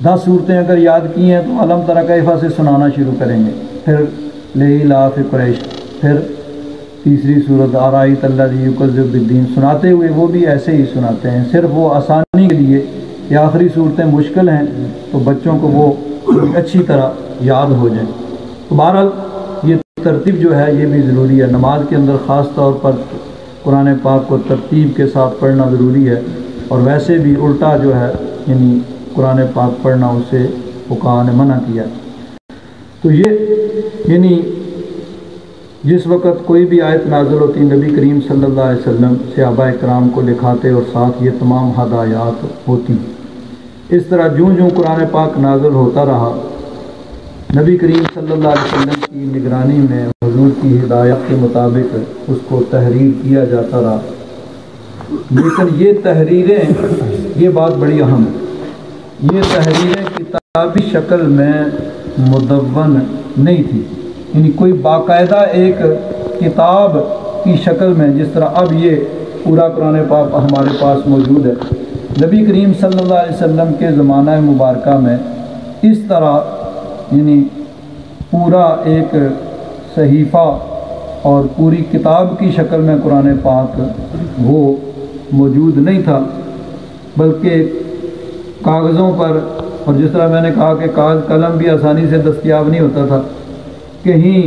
10 صورتیں اگر یاد کی ہیں تو علم تری کیف سے سنانا شروع کریں گے، پھر لإلاف قریش، پھر تیسری صورت ارأیت الذی یکذب بالدین، سناتے ہوئے وہ بھی ایسے ہی سناتے ہیں، صرف وہ آسانی کے لیے کہ آخری صورتیں مشکل ہیں تو بچوں کو وہ اچھی طرح یاد ہو جائیں۔ تو بہرحال یہ ترتیب جو ہے یہ بھی ضروری ہے، نماز کے اندر خاص طور پر قرآن پاک کو ترتیب کے ساتھ پڑھنا ضروری ہے، اور ویسے بھی الٹا جو ہے یعنی قرآن پاک پڑھنا اسے فقہاء نے منع کیا۔ تو یہ یعنی جس وقت کوئی بھی آیت نازل ہوتی نبی کریم صلی اللہ علیہ وسلم صحابہ کرام کو لکھاتے اور ساتھ یہ تمام ہدایات ہوتی۔ اس طرح جوں قرآن پاک نازل ہوتا رہا، نبی کریم صلی اللہ علیہ وسلم کی نگرانی میں حضور کی ہدایت کے مطابق اس کو تحریر کیا جاتا رہا، لیکن یہ تحریریں، یہ بات بڑی اہم ہے، یہ تحریریں کتابی شکل میں مدون نہیں تھی، یعنی کوئی باقاعدہ ایک کتاب کی شکل میں جس طرح اب یہ پورا قرآن پاک ہمارے پاس موجود ہے۔ نبی کریم صلی اللہ علیہ وسلم کے زمانہ مبارکہ میں اس طرح یعنی پورا ایک صحیفہ اور پوری کتاب کی شکل میں قرآن پاک وہ موجود نہیں تھا، بلکہ کاغذوں پر، اور جس طرح میں نے کہا کہ کاغذ قلم بھی آسانی سے دستیاب نہیں ہوتا تھا، کہیں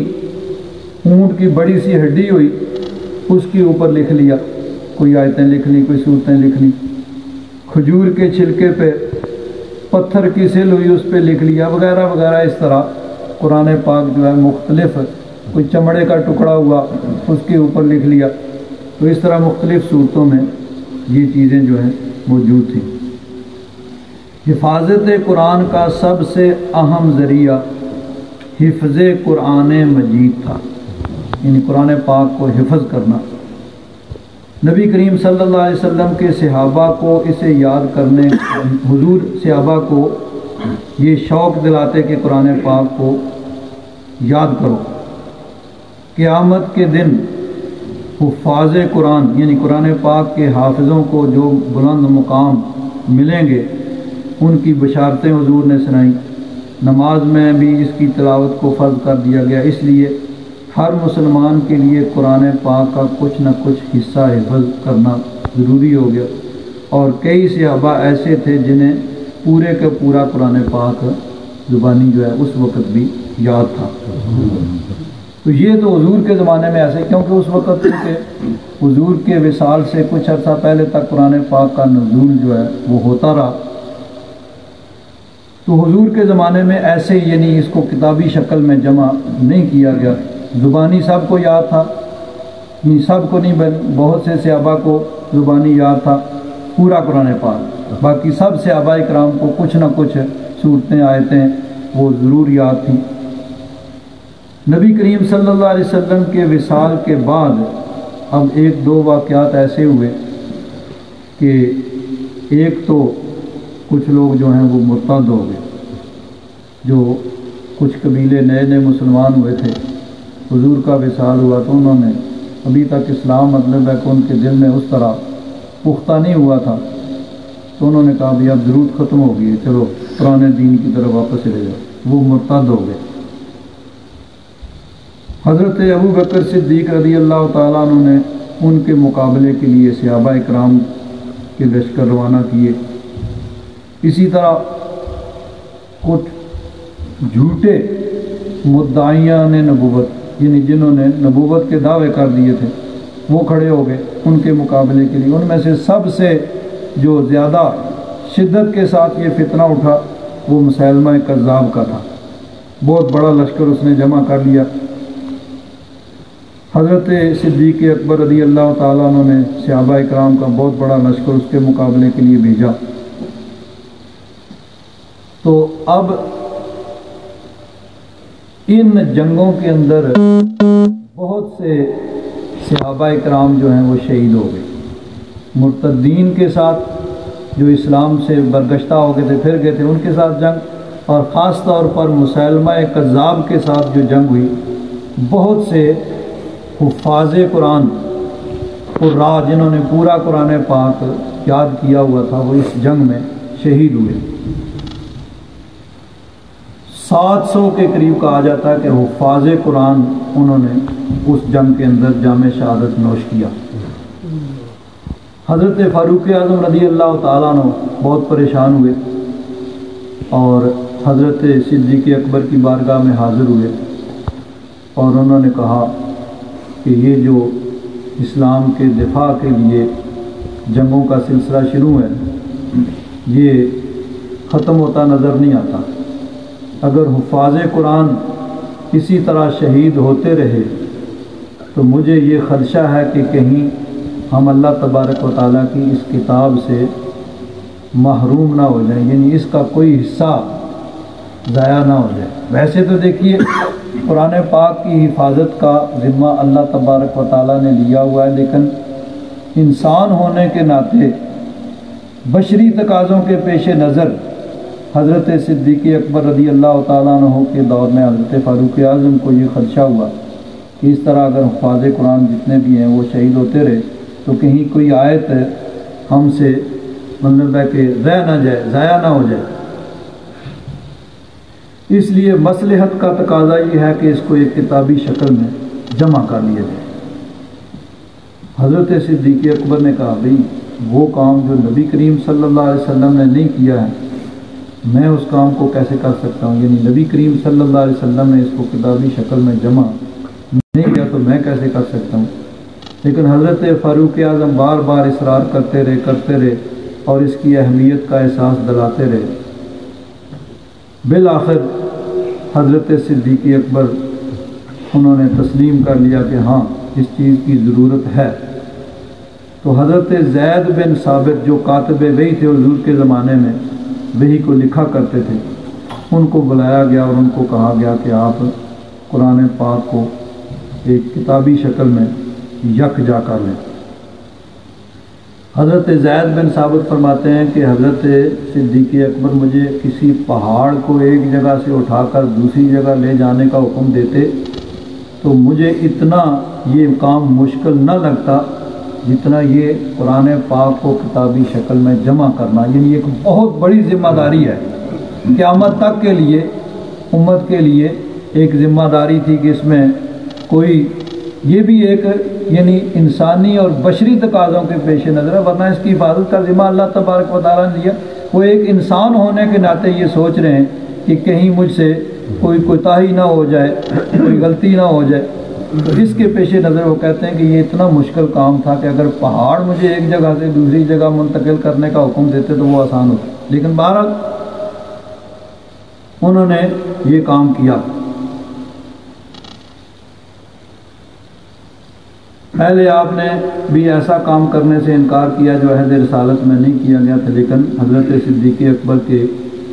اونٹ کی بڑی سی ہڈی ہوئی اس کے اوپر لکھ لیا، کوئی آیتیں لکھ لی، کوئی صورتیں لکھ لی، کھجور کے چھلکے پہ پتھر کی سل ہوئی اس پہ لکھ لیا، وغیرہ وغیرہ۔ اس طرح قرآن پاک جو ہے مختلف، کوئی چمڑے کا ٹکڑا ہوا اس کے اوپر لکھ لیا، تو اس طرح مختلف صورتوں میں یہ چیزیں جو ہیں موجود تھیں۔ حفاظت قرآن کا سب سے اہم ذریعہ حفظ قرآن مجید تھا، یعنی قرآن پاک کو حفظ کرنا۔ نبی کریم صلی اللہ علیہ وسلم کے صحابہ کو اسے یاد کرنے، حضور صحابہ کو یہ شوق دلاتے کہ قرآن پاک کو یاد کرو۔ قیامت کے دن حفاظ قرآن یعنی قرآن پاک کے حافظوں کو جو بلند مقام ملیں گے، ان کی بشارتیں حضور نے سنائیں۔ نماز میں بھی اس کی تلاوت کو فرض کر دیا گیا، اس لیے ہر مسلمان کے لیے قرآن پاک کا کچھ نہ کچھ حصہ حفظ کرنا ضروری ہو گیا، اور کئی صحابہ ایسے تھے جنہیں پورے کا پورا قرآن پاک زبانی جو ہے اس وقت بھی یاد تھا۔ تو یہ تو حضور کے زمانے میں ایسے، کیونکہ اس وقت کہ حضور کے وصال سے کچھ عرصہ پہلے تک قرآن پاک کا نزول جو ہے وہ ہوتا رہا، تو حضور کے زمانے میں ایسے یعنی اس کو کتابی شکل میں جمع نہیں کیا گیا، زبانی سب کو یاد تھا، یعنی سب کو نہیں، بہت سے صحابہ کو زبانی یاد تھا پورا قرآن پاک، باقی سب صحابہ کرام کو کچھ نہ کچھ صورتیں آیتیں وہ ضرور یاد تھیں۔ نبی کریم صلی اللہ علیہ وسلم کے وصال کے بعد اب ایک دو واقعات ایسے ہوئے کہ ایک تو کچھ لوگ جو ہیں وہ مرتد ہو گئے، جو کچھ قبیلے نئے نئے مسلمان ہوئے تھے، حضور کا وصال ہوا تو انہوں نے ابھی تک اسلام مطلب ہے کہ ان کے دل میں اس طرح پختہ نہیں ہوا تھا، تو انہوں نے کہا بھی اب ضرورت ختم ہو گئی ہے، چلو پرانے دین کی طرف واپس چلے جاؤ، وہ مرتد ہو گئے۔ حضرت ابو بکر صدیق رضی اللہ تعالیٰ عنہ نے ان کے مقابلے کے لیے صحابہ اکرام کے لشکر روانہ کیے۔ اسی طرح کچھ جھوٹے مدعیان نبوت یعنی جنہوں نے نبوت کے دعوے کر دیے تھے وہ کھڑے ہو گئے ان کے مقابلے کے لیے۔ ان میں سے سب سے جو زیادہ شدت کے ساتھ یہ فتنہ اٹھا وہ مسیلمہ کذاب کا تھا، بہت بڑا لشکر اس نے جمع کر لیا۔ حضرت صدیق اکبر رضی اللہ تعالیٰ عنہ نے صحابہ اکرام کا بہت بڑا لشکر اس کے مقابلے کے لیے بھیجا۔ تو اب ان جنگوں کے اندر بہت سے صحابہ اکرام جو ہیں وہ شہید ہو گئے، مرتدین کے ساتھ جو اسلام سے برگشتہ ہو گئے تھے پھر گئے تھے ان کے ساتھ جنگ، اور خاص طور پر مسیلمہ کذاب کے ساتھ جو جنگ ہوئی، بہت سے حفاظ قرآن قراء جنہوں نے پورا قرآن پاک یاد کیا ہوا تھا وہ اس جنگ میں شہید ہوئے۔ 700 کے قریب کہا جاتا ہے کہ حفاظ قرآن انہوں نے اس جنگ کے اندر جام شہادت نوش کیا۔ حضرت فاروق اعظم رضی اللہ تعالیٰ عنہ بہت پریشان ہوئے اور حضرت صدیق اکبر کی بارگاہ میں حاضر ہوئے اور انہوں نے کہا کہ یہ جو اسلام کے دفاع کے لیے جنگوں کا سلسلہ شروع ہے یہ ختم ہوتا نظر نہیں آتا۔ اگر حفاظ قرآن اسی طرح شہید ہوتے رہے تو مجھے یہ خدشہ ہے کہ کہیں ہم اللہ تبارک و تعالیٰ کی اس کتاب سے محروم نہ ہو جائیں، یعنی اس کا کوئی حصہ ضائع نہ ہو جائے۔ ویسے تو دیکھیے قرآن پاک کی حفاظت کا ذمہ اللہ تبارک و تعالیٰ نے لیا ہوا ہے، لیکن انسان ہونے کے ناطے بشری تقاضوں کے پیش نظر حضرت صدیق اکبر رضی اللہ تعالیٰ عنہ کے دور میں حضرت فاروق اعظم کو یہ خدشہ ہوا کہ اس طرح اگر حفاظ قرآن جتنے بھی ہیں وہ شہید ہوتے رہے تو کہیں کوئی آیت ہم سے مطلب ہے کہ رہ نہ جائے، ضائع نہ ہو جائے۔ اس لیے مصلحت کا تقاضا یہ ہے کہ اس کو ایک کتابی شکل میں جمع کر لیا جائے۔ حضرت صدیق اکبر نے کہا بھئی وہ کام جو نبی کریم صلی اللہ علیہ وسلم نے نہیں کیا ہے میں اس کام کو کیسے کر سکتا ہوں، یعنی نبی کریم صلی اللہ علیہ وسلم نے اس کو کتابی شکل میں جمع نہیں کیا تو میں کیسے کر سکتا ہوں۔ لیکن حضرت فاروق اعظم بار بار اصرار کرتے رہے اور اس کی اہمیت کا احساس دلاتے رہے۔ بالآخر حضرت صدیق اکبر انہوں نے تسلیم کر لیا کہ ہاں اس چیز کی ضرورت ہے۔ تو حضرت زید بن ثابت جو کاتب وحی تھے حضور کے زمانے میں وحی کو لکھا کرتے تھے، ان کو بلایا گیا اور ان کو کہا گیا کہ آپ قرآن پاک کو ایک کتابی شکل میں یکجا کر لیں۔ حضرت زید بن ثابت فرماتے ہیں کہ حضرت صدیق اکبر مجھے کسی پہاڑ کو ایک جگہ سے اٹھا کر دوسری جگہ لے جانے کا حکم دیتے تو مجھے اتنا یہ کام مشکل نہ لگتا جتنا یہ قرآن پاک کو کتابی شکل میں جمع کرنا، یعنی ایک بہت بڑی ذمہ داری ہے۔ قیامت تک کے لیے امت کے لیے ایک ذمہ داری تھی کہ اس میں کوئی یہ بھی ایک یعنی انسانی اور بشری تقاضوں کے پیش نظر ہے، ورنہ اس کی حفاظت کا ذمہ اللہ تبارک و تعالیٰ نے دیا۔ وہ ایک انسان ہونے کے ناطے یہ سوچ رہے ہیں کہ کہیں مجھ سے کوئی کوتاہی نہ ہو جائے، کوئی غلطی نہ ہو جائے، تو اس کے پیش نظر وہ کہتے ہیں کہ یہ اتنا مشکل کام تھا کہ اگر پہاڑ مجھے ایک جگہ سے دوسری جگہ منتقل کرنے کا حکم دیتے تو وہ آسان ہوتا، لیکن بہرحال انہوں نے یہ کام کیا۔ پہلے آپ نے بھی ایسا کام کرنے سے انکار کیا جو عہد رسالت میں نہیں کیا گیا تھا، لیکن حضرت صدیق اکبر کے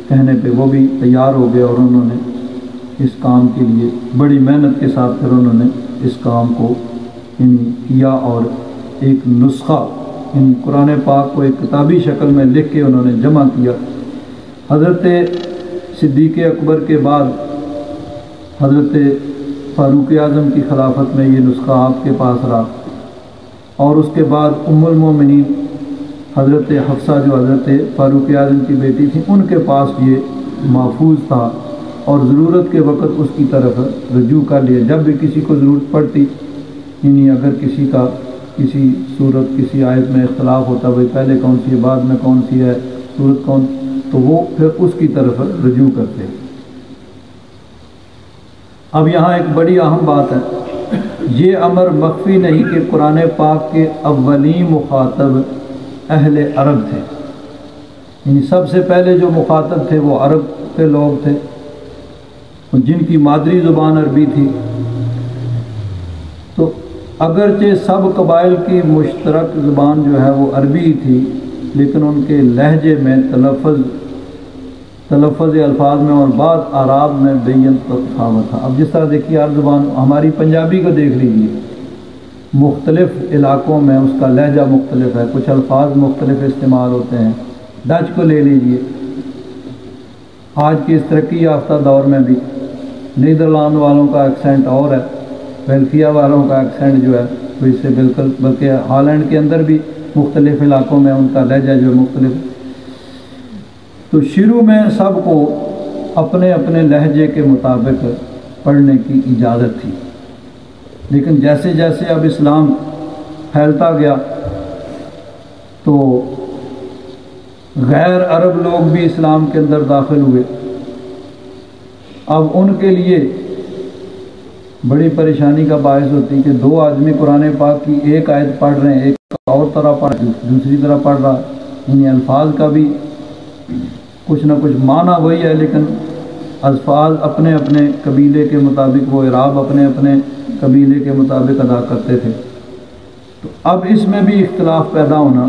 کہنے پہ وہ بھی تیار ہو گئے اور انہوں نے اس کام کے لیے بڑی محنت کے ساتھ پھر انہوں نے اس کام کو کیا اور ایک نسخہ قرآن پاک کو ایک کتابی شکل میں لکھ کے انہوں نے جمع کیا۔ حضرت صدیق اکبر کے بعد حضرت فاروق اعظم کی خلافت میں یہ نسخہ آپ کے پاس رہا، اور اس کے بعد ام المومنین حضرت حفصہ جو حضرت فاروق اعظم کی بیٹی تھی ان کے پاس یہ محفوظ تھا، اور ضرورت کے وقت اس کی طرف رجوع کر لیا جب بھی کسی کو ضرورت پڑتی، یعنی اگر کسی کا کسی صورت کسی آیت میں اختلاف ہوتا بھائی پہلے کون سی ہے بعد میں کون سی ہے صورت کون، تو وہ پھر اس کی طرف رجوع کرتے۔ اب یہاں ایک بڑی اہم بات ہے، یہ امر مخفی نہیں کہ قرآن پاک کے اولین مخاطب اہل عرب تھے، یعنی سب سے پہلے جو مخاطب تھے وہ عرب کے لوگ تھے جن کی مادری زبان عربی تھی۔ تو اگرچہ سب قبائل کی مشترک زبان جو ہے وہ عربی تھی، لیکن ان کے لہجے میں تلفظ الفاظ میں اور بعض اعراب میں بین تفاوت تھا۔ اب جس طرح دیکھیے ہر زبان ہماری پنجابی کو دیکھ لیجیے، مختلف علاقوں میں اس کا لہجہ مختلف ہے، کچھ الفاظ مختلف استعمال ہوتے ہیں۔ ڈچ کو لے لیجیے، آج کے اس ترقی یافتہ دور میں بھی نیدرلینڈ والوں کا ایکسینٹ اور ہے، بیلجیم والوں کا ایکسینٹ جو ہے وہ اس سے بالکل، بلکہ ہالینڈ کے اندر بھی مختلف علاقوں میں ان کا لہجہ جو مختلف۔ تو شروع میں سب کو اپنے اپنے لہجے کے مطابق پڑھنے کی اجازت تھی، لیکن جیسے جیسے اب اسلام پھیلتا گیا تو غیر عرب لوگ بھی اسلام کے اندر داخل ہوئے۔ اب ان کے لیے بڑی پریشانی کا باعث ہوتی کہ دو آدمی قرآن پاک کی ایک آیت پڑھ رہے ہیں، ایک اور طرح پڑھ دوسری طرح پڑھ رہا، یعنی الفاظ کا بھی کچھ نہ کچھ معنی وہی ہے، لیکن الفاظ اپنے اپنے قبیلے کے مطابق، وہ اعراب اپنے اپنے قبیلے کے مطابق ادا کرتے تھے۔ تو اب اس میں بھی اختلاف پیدا ہونا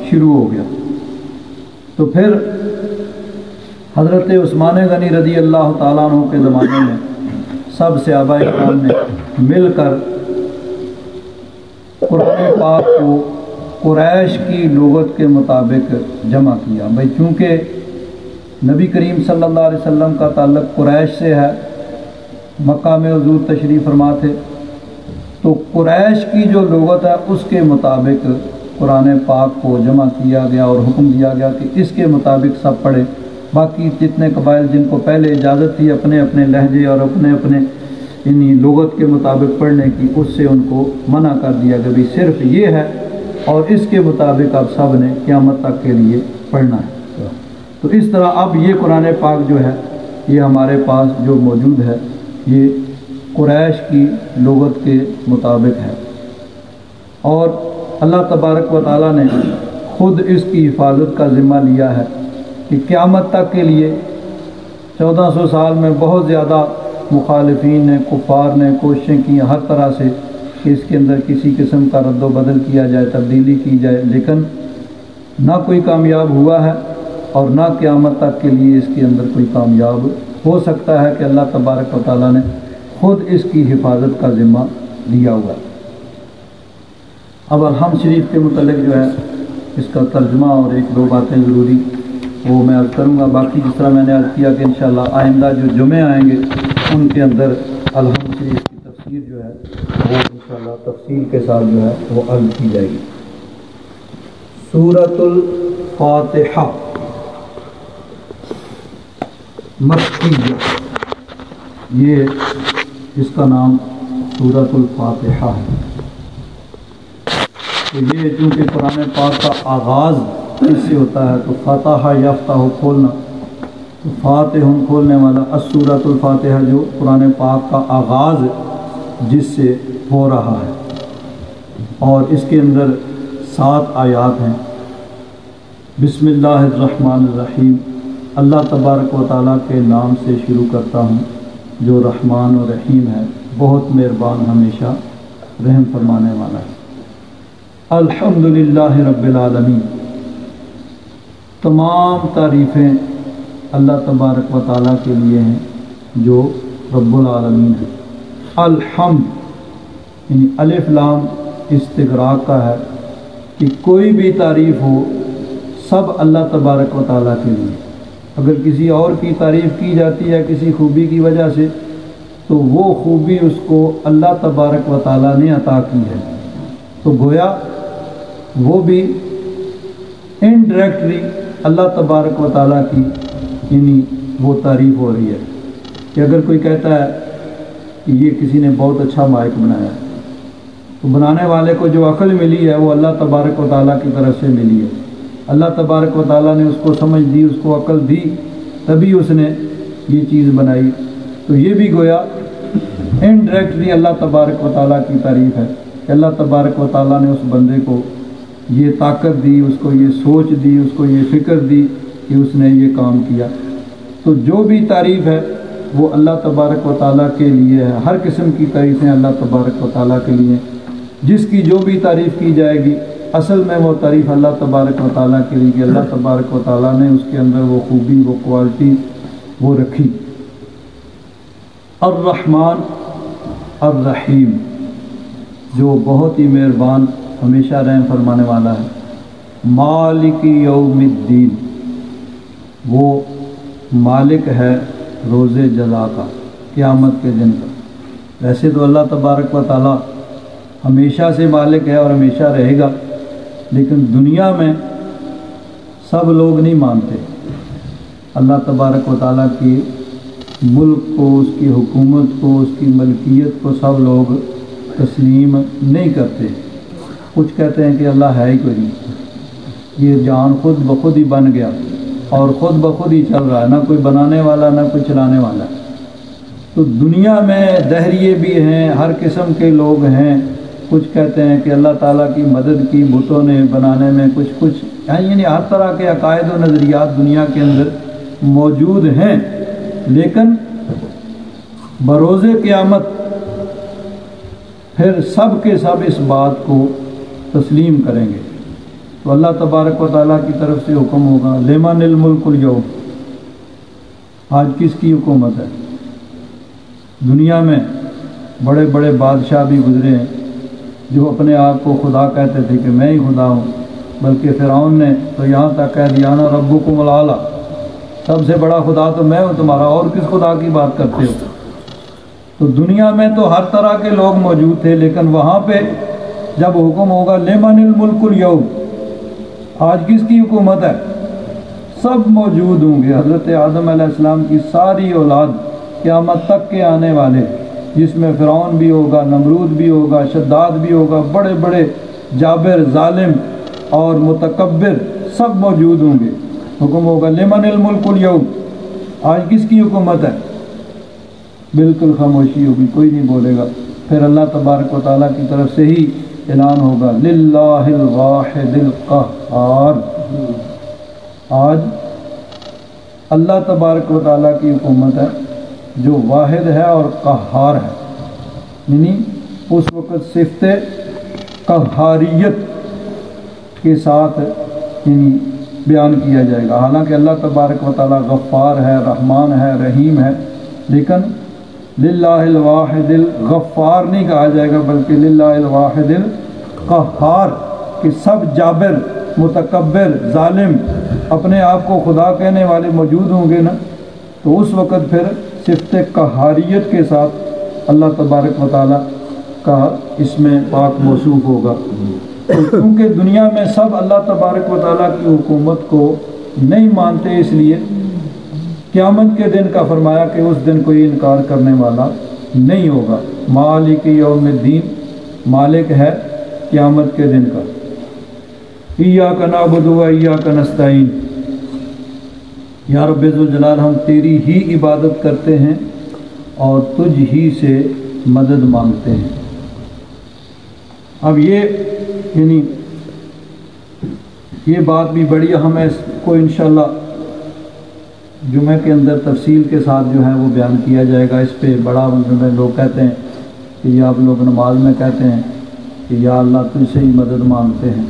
شروع ہو گیا۔ تو پھر حضرت عثمان غنی رضی اللہ تعالیٰ عنہ کے زمانے میں سب صحابہ کرام نے مل کر قرآن پاک کو قریش کی لغت کے مطابق جمع کیا۔ بھائی چونکہ نبی کریم صلی اللہ علیہ وسلم کا تعلق قریش سے ہے، مکہ میں حضور تشریف فرما تھے، تو قریش کی جو لغت ہے اس کے مطابق قرآن پاک کو جمع کیا گیا اور حکم دیا گیا کہ اس کے مطابق سب پڑھے۔ باقی جتنے قبائل جن کو پہلے اجازت تھی اپنے اپنے لہجے اور اپنے اپنے یعنی لغت کے مطابق پڑھنے کی، اس سے ان کو منع کر دیا کہ بھی صرف یہ ہے اور اس کے مطابق اب سب نے قیامت تک کے لیے پڑھنا ہے۔ تو اس طرح اب یہ قرآن پاک جو ہے یہ ہمارے پاس جو موجود ہے یہ قریش کی لغت کے مطابق ہے، اور اللہ تبارک و تعالیٰ نے خود اس کی حفاظت کا ذمہ لیا ہے کہ قیامت تک کے لیے 1400 سال میں بہت زیادہ مخالفین نے، کفار نے کوششیں کی ہر طرح سے کہ اس کے اندر کسی قسم کا رد و بدل کیا جائے، تبدیلی کی جائے، لیکن نہ کوئی کامیاب ہوا ہے اور نہ قیامت تک کے لیے اس کے اندر کوئی کامیاب ہو سکتا ہے کہ اللہ تبارک و تعالیٰ نے خود اس کی حفاظت کا ذمہ لیا ہوا ہے۔ اب الحمد شریف کے متعلق جو ہے اس کا ترجمہ اور ایک دو باتیں ضروری وہ میں عرض کروں گا۔ باقی جس طرح میں نے عرض کیا کہ انشاءاللہ آئندہ جو جمعے آئیں گے ان کے اندر الحمد شریف کی تفسیر جو ہے وہ انشاءاللہ تفصیل کے ساتھ جو ہے وہ عرض کی جائے گی۔ سورۃ الفاتحہ مکیہ، یہ اس کا نام سورۃ الفاتحہ ہے۔ تو یہ چونکہ قرآن پاک کا آغاز اس سے ہوتا ہے تو فتح یفتح کھولنا، تو فاتح کھولنے والا، السورۃ الفاتحہ جو قرآن پاک کا آغاز جس سے ہو رہا ہے، اور اس کے اندر 7 آیات ہیں۔ بسم اللہ الرحمن الرحیم، اللہ تبارک و تعالیٰ کے نام سے شروع کرتا ہوں جو رحمان و رحیم ہے، بہت مہربان ہمیشہ رحم فرمانے والا ہے۔ الحمدللہ رب العالمین، تمام تعریفیں اللہ تبارک و تعالیٰ کے لیے ہیں جو رب العالمین ہے۔ الحمد یعنی الف لام استغراق کا ہے کہ کوئی بھی تعریف ہو سب اللہ تبارک و تعالیٰ کے لیے۔ اگر کسی اور کی تعریف کی جاتی ہے کسی خوبی کی وجہ سے تو وہ خوبی اس کو اللہ تبارک و تعالیٰ نے عطا کی ہے، تو گویا وہ بھی انڈائریکٹلی اللہ تبارک و تعالیٰ کی یعنی وہ تعریف ہو رہی ہے۔ کہ اگر کوئی کہتا ہے کہ یہ کسی نے بہت اچھا مائک بنایا ہے، تو بنانے والے کو جو عقل ملی ہے وہ اللہ تبارک و تعالیٰ کی طرف سے ملی ہے۔ اللہ تبارک و تعالیٰ نے اس کو سمجھ دی، اس کو عقل دی، تبھی اس نے یہ چیز بنائی۔ تو یہ بھی گویا انڈائریکٹلی اللہ تبارک و تعالیٰ کی تعریف ہے کہ اللہ تبارک و تعالیٰ نے اس بندے کو یہ طاقت دی، اس کو یہ سوچ دی، اس کو یہ فکر دی کہ اس نے یہ کام کیا۔ تو جو بھی تعریف ہے وہ اللہ تبارک و تعالیٰ کے لیے ہے، ہر قسم کی تعریفیں اللہ تبارک و تعالیٰ کے لیے ہیں۔ جس کی جو بھی تعریف کی جائے گی اصل میں وہ تعریف اللہ تبارک و تعالیٰ کے لیے کہ اللہ تبارک و تعالیٰ نے اس کے اندر وہ خوبی، وہ کوالٹی وہ رکھی۔ الرحمن الرحیم، جو بہت ہی مہربان ہمیشہ رحم فرمانے والا ہے۔ مالک یوم الدین، وہ مالک ہے روز جزا کا، قیامت کے دن کا۔ ویسے تو اللہ تبارک و تعالیٰ ہمیشہ سے مالک ہے اور ہمیشہ رہے گا، لیکن دنیا میں سب لوگ نہیں مانتے اللہ تبارک و تعالیٰ کی ملک کو، اس کی حکومت کو، اس کی ملکیت کو سب لوگ تسلیم نہیں کرتے۔ کچھ کہتے ہیں کہ اللہ ہے ہی کوئی نہیں، یہ جہان خود بخود ہی بن گیا اور خود بخود ہی چل رہا ہے، نہ کوئی بنانے والا نہ کوئی چلانے والا۔ تو دنیا میں دہریے بھی ہیں، ہر قسم کے لوگ ہیں۔ کچھ کہتے ہیں کہ اللہ تعالیٰ کی مدد کی بتوں نے بنانے میں، کچھ یعنی ہر طرح کے عقائد و نظریات دنیا کے اندر موجود ہیں، لیکن بروز قیامت پھر سب کے سب اس بات کو تسلیم کریں گے۔ تو اللہ تبارک و تعالیٰ کی طرف سے حکم ہوگا، لمن الملک اليوم، آج کس کی حکومت ہے؟ دنیا میں بڑے بڑے بادشاہ بھی گزرے ہیں جو اپنے آپ کو خدا کہتے تھے کہ میں ہی خدا ہوں، بلکہ فرعون نے تو یہاں تک کہہ دیا نا ربکم الاعلی، سب سے بڑا خدا تو میں ہوں تمہارا، اور کس خدا کی بات کرتے ہو؟ تو دنیا میں تو ہر طرح کے لوگ موجود تھے، لیکن وہاں پہ جب حکم ہوگا لمن الملک اليوم، آج کس کی حکومت ہے، سب موجود ہوں گے۔ حضرت آدم علیہ السلام کی ساری اولاد قیامت تک کے آنے والے، جس میں فرعون بھی ہوگا، نمرود بھی ہوگا، شداد بھی ہوگا، بڑے بڑے جابر، ظالم اور متکبر سب موجود ہوں گے۔ حکم ہوگا لمن الملک اليوم، آج کس کی حکومت ہے؟ بالکل خاموشی ہوگی، کوئی نہیں بولے گا۔ پھر اللہ تبارک و تعالیٰ کی طرف سے ہی اعلان ہوگا للہ الواحد القہار، آج اللہ تبارک و تعالیٰ کی حکومت ہے جو واحد ہے اور قہار ہے، یعنی اس وقت صفت قہاریت کے ساتھ یعنی بیان کیا جائے گا۔ حالانکہ اللہ تبارک و تعالیٰ غفار ہے، رحمان ہے، رحیم ہے، لیکن للہ الواحد الغفار نہیں کہا جائے گا، بلکہ للہ الواحد القہار، کہ سب جابر، متکبر، ظالم، اپنے آپ کو خدا کہنے والے موجود ہوں گے نا، تو اس وقت پھر صفت قہاریت کے ساتھ اللہ تبارک و تعالیٰ کا اس میں پاک موصوف ہوگا۔ کیونکہ دنیا میں سب اللہ تبارک و تعالیٰ کی حکومت کو نہیں مانتے، اس لیے قیامت کے دن کا فرمایا کہ اس دن کوئی انکار کرنے والا نہیں ہوگا۔ مالک یوم الدین، مالک ہے قیامت کے دن کا۔ ایاک نعبد و ایاک نستعین، یا رب ذوالجلال ہم تیری ہی عبادت کرتے ہیں اور تجھ ہی سے مدد مانگتے ہیں۔ اب یعنی یہ بات بھی بڑی اہم ہے، اس کو انشاءاللہ جمعہ کے اندر تفصیل کے ساتھ جو ہے وہ بیان کیا جائے گا۔ اس پہ بڑا لوگ کہتے ہیں کہ یہ آپ لوگ نماز میں کہتے ہیں کہ یا اللہ تجھ سے ہی مدد مانگتے ہیں،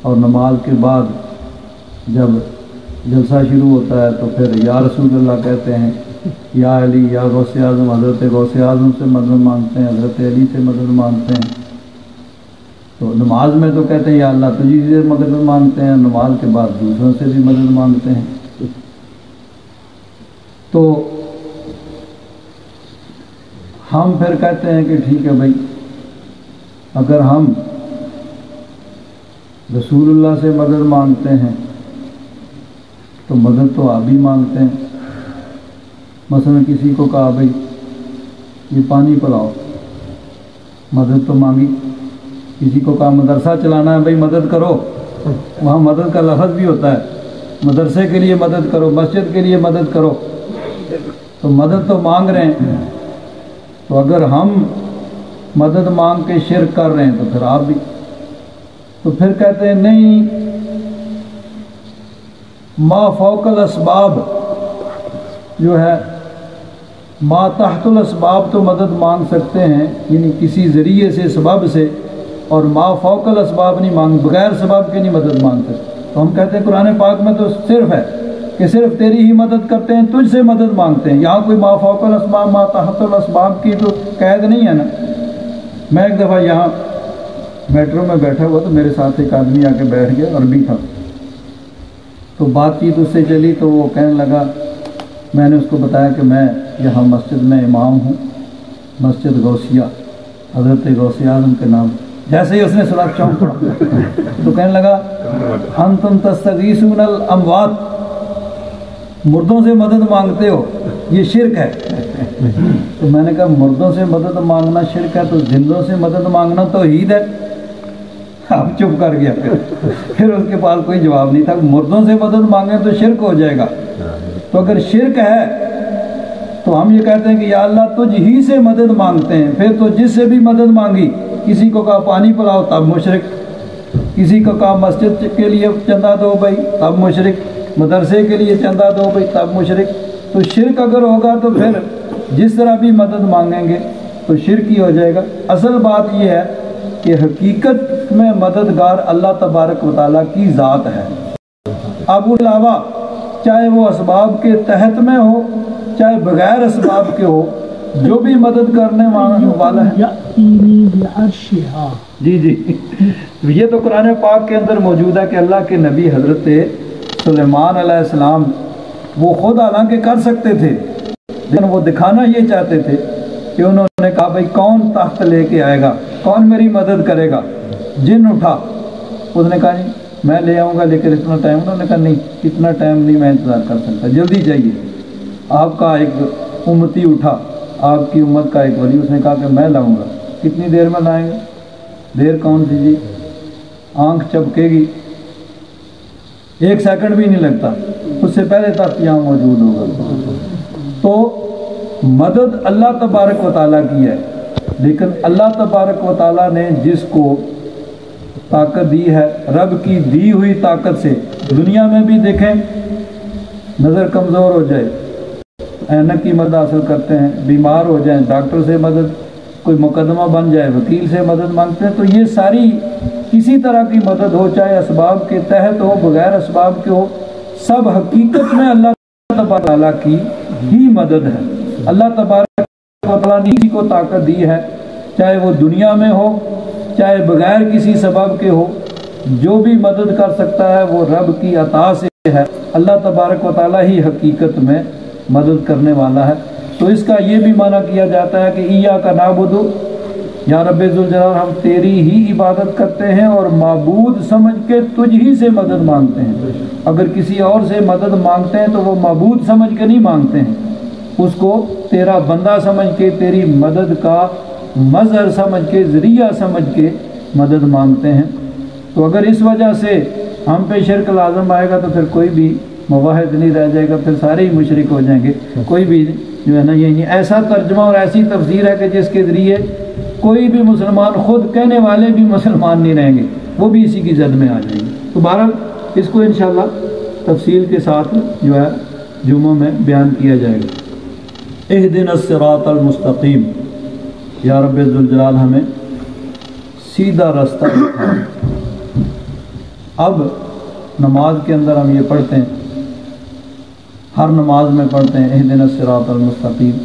اور نماز کے بعد جب جلسہ شروع ہوتا ہے تو پھر یا رسول اللہ کہتے ہیں، یا علی، یا غوث اعظم، حضرت غوث اعظم سے مدد مانگتے ہیں، حضرت علی سے مدد مانگتے ہیں۔ تو نماز میں تو کہتے ہیں یا اللہ تجھی سے مدد مانگتے ہیں، نماز کے بعد دوسروں سے بھی مدد مانگتے ہیں۔ تو ہم پھر کہتے ہیں کہ ٹھیک ہے بھائی، اگر ہم رسول اللہ سے مدد مانگتے ہیں تو مدد تو آپ بھی مانگتے ہیں۔ مثلا کسی کو کہا بھائی یہ پانی پلاؤ، مدد تو مانگی۔ کسی کو کہا مدرسہ چلانا ہے، بھائی مدد کرو، وہاں مدد کا لفظ بھی ہوتا ہے، مدرسے کے لیے مدد کرو، مسجد کے لیے مدد کرو، تو مدد تو مانگ رہے ہیں۔ تو اگر ہم مدد مانگ کے شرک کر رہے ہیں تو پھر آپ بھی، تو پھر کہتے ہیں نہیں، ما فوق الاسباب جو ہے، ما تحت الاسباب تو مدد مانگ سکتے ہیں، یعنی کسی ذریعے سے، سبب سے، اور ما فوق الاسباب نہیں مانگ، بغیر سبب کے نہیں مدد مانگ سکتے۔ تو ہم کہتے ہیں قرآن پاک میں تو صرف ہے کہ صرف تیری ہی مدد کرتے ہیں، تجھ سے مدد مانگتے ہیں، یہاں کوئی ما فوق الاسباب ما تحت الاسباب کی تو قید نہیں ہے نا۔ میں ایک دفعہ یہاں میٹرو میں بیٹھا ہوا تو میرے ساتھ ایک آدمی آ کے بیٹھ گیا، عربی تھا، تو بات چیت اس سے چلی، تو وہ کہنے لگا، میں نے اس کو بتایا کہ میں یہاں مسجد میں امام ہوں، مسجد غوثیہ، حضرت غوث اعظم کے نام۔ جیسے ہی اس نے سنا چونک پڑا تو کہنے لگا انتم تستغیثون الاموات، مردوں سے مدد مانگتے ہو۔ یہ شرک ہے۔ تو میں نے کہا مردوں سے مدد مانگنا شرک ہے تو زندوں سے مدد مانگنا توحید ہے؟ اب چپ کر گیا، پھر اس کے پاس کوئی جواب نہیں تھا۔ مردوں سے مدد مانگیں تو شرک ہو جائے گا، تو اگر شرک ہے تو ہم یہ کہتے ہیں کہ یا اللہ تجھ ہی سے مدد مانگتے ہیں، پھر تو جس سے بھی مدد مانگی، کسی کو کہا پانی پلاؤ تب مشرک، کسی کو کہا مسجد کے لیے چندہ دو بھائی تب مشرک، مدرسے کے لیے چندہ دو بھائی تب مشرک۔ تو شرک اگر ہوگا تو پھر جس طرح بھی مدد مانگیں گے تو شرک ہی ہو جائے گا۔ اصل بات یہ ہے کہ حقیقت میں مددگار اللہ تبارک و تعالیٰ کی ذات ہے۔ اب علاوہ چاہے وہ اسباب کے تحت میں ہو چاہے بغیر اسباب کے ہو، جو بھی مدد کرنے والا ہے۔ جی یہ تو قرآن پاک کے اندر موجود ہے کہ اللہ کے نبی حضرت سلیمان علیہ السلام وہ خود حالانکہ کر سکتے تھے، لیکن وہ دکھانا یہ چاہتے تھے کہ انہوں نے کہا بھائی کون تخت لے کے آئے گا، کون میری مدد کرے گا؟ جن اٹھا، اس نے کہا نہیں میں لے آؤں گا لیکن اتنا ٹائم، انہوں نے کہا نہیں اتنا ٹائم نہیں میں انتظار کر سکتا، جلدی چاہیے۔ آپ کا ایک امتی اٹھا، آپ کی امت کا ایک ولی، اس نے کہا کہ میں لاؤں گا۔ کتنی دیر میں لائیں گے؟ دیر کون سی جی، آنکھ چپکے گی، 1 سیکنڈ بھی نہیں لگتا، اس سے پہلے تک یہاں موجود ہوگا۔ تو مدد اللہ تبارک و تعالیٰ کی ہے، لیکن اللہ تبارک و تعالیٰ نے جس کو طاقت دی ہے، رب کی دی ہوئی طاقت سے، دنیا میں بھی دیکھیں نظر کمزور ہو جائے اینک کی مدد حاصل کرتے ہیں، بیمار ہو جائیں ڈاکٹر سے مدد، کوئی مقدمہ بن جائے وکیل سے مدد مانگتے ہیں۔ تو یہ ساری کسی طرح کی مدد ہو، چاہے اسباب کے تحت ہو بغیر اسباب کے ہو، سب حقیقت میں اللہ تبارک تعالیٰ کی ہی مدد ہے۔ اللہ تبارک تعالیٰ نے کسی کو طاقت دی ہے، چاہے وہ دنیا میں ہو چاہے بغیر کسی سبب کے ہو، جو بھی مدد کر سکتا ہے وہ رب کی عطا سے ہے۔ اللہ تبارک و تعالیٰ ہی حقیقت میں مدد کرنے والا ہے۔ تو اس کا یہ بھی معنی کیا جاتا ہے کہ ایاک نعبد، یا رب ذوالجلال ہم تیری ہی عبادت کرتے ہیں اور معبود سمجھ کے تجھ ہی سے مدد مانگتے ہیں۔ اگر کسی اور سے مدد مانگتے ہیں تو وہ معبود سمجھ کے نہیں مانگتے ہیں، اس کو تیرا بندہ سمجھ کے، تیری مدد کا مظہر سمجھ کے، ذریعہ سمجھ کے مدد مانگتے ہیں۔ تو اگر اس وجہ سے ہم پہ شرک لازم آئے گا تو پھر کوئی بھی موحد نہیں رہ جائے گا، پھر سارے ہی مشرک ہو جائیں گے۔ کوئی بھی جو ہے نا یہ ایسا ترجمہ اور ایسی تفسیر ہے کہ جس کے ذریعے کوئی بھی مسلمان، خود کہنے والے بھی مسلمان نہیں رہیں گے، وہ بھی اسی کی زد میں آ جائیں گے۔ تو بہرحال اس کو انشاءاللہ تفصیل کے ساتھ جو ہے جمعوں میں بیان کیا جائے گا۔ اہدنا الصراط المستقیم، یا رب ذوالجلال ہمیں سیدھا رستہ دکھا۔ اب نماز کے اندر ہم یہ پڑھتے ہیں، ہر نماز میں پڑھتے ہیں اہدنا الصراط المستقیم،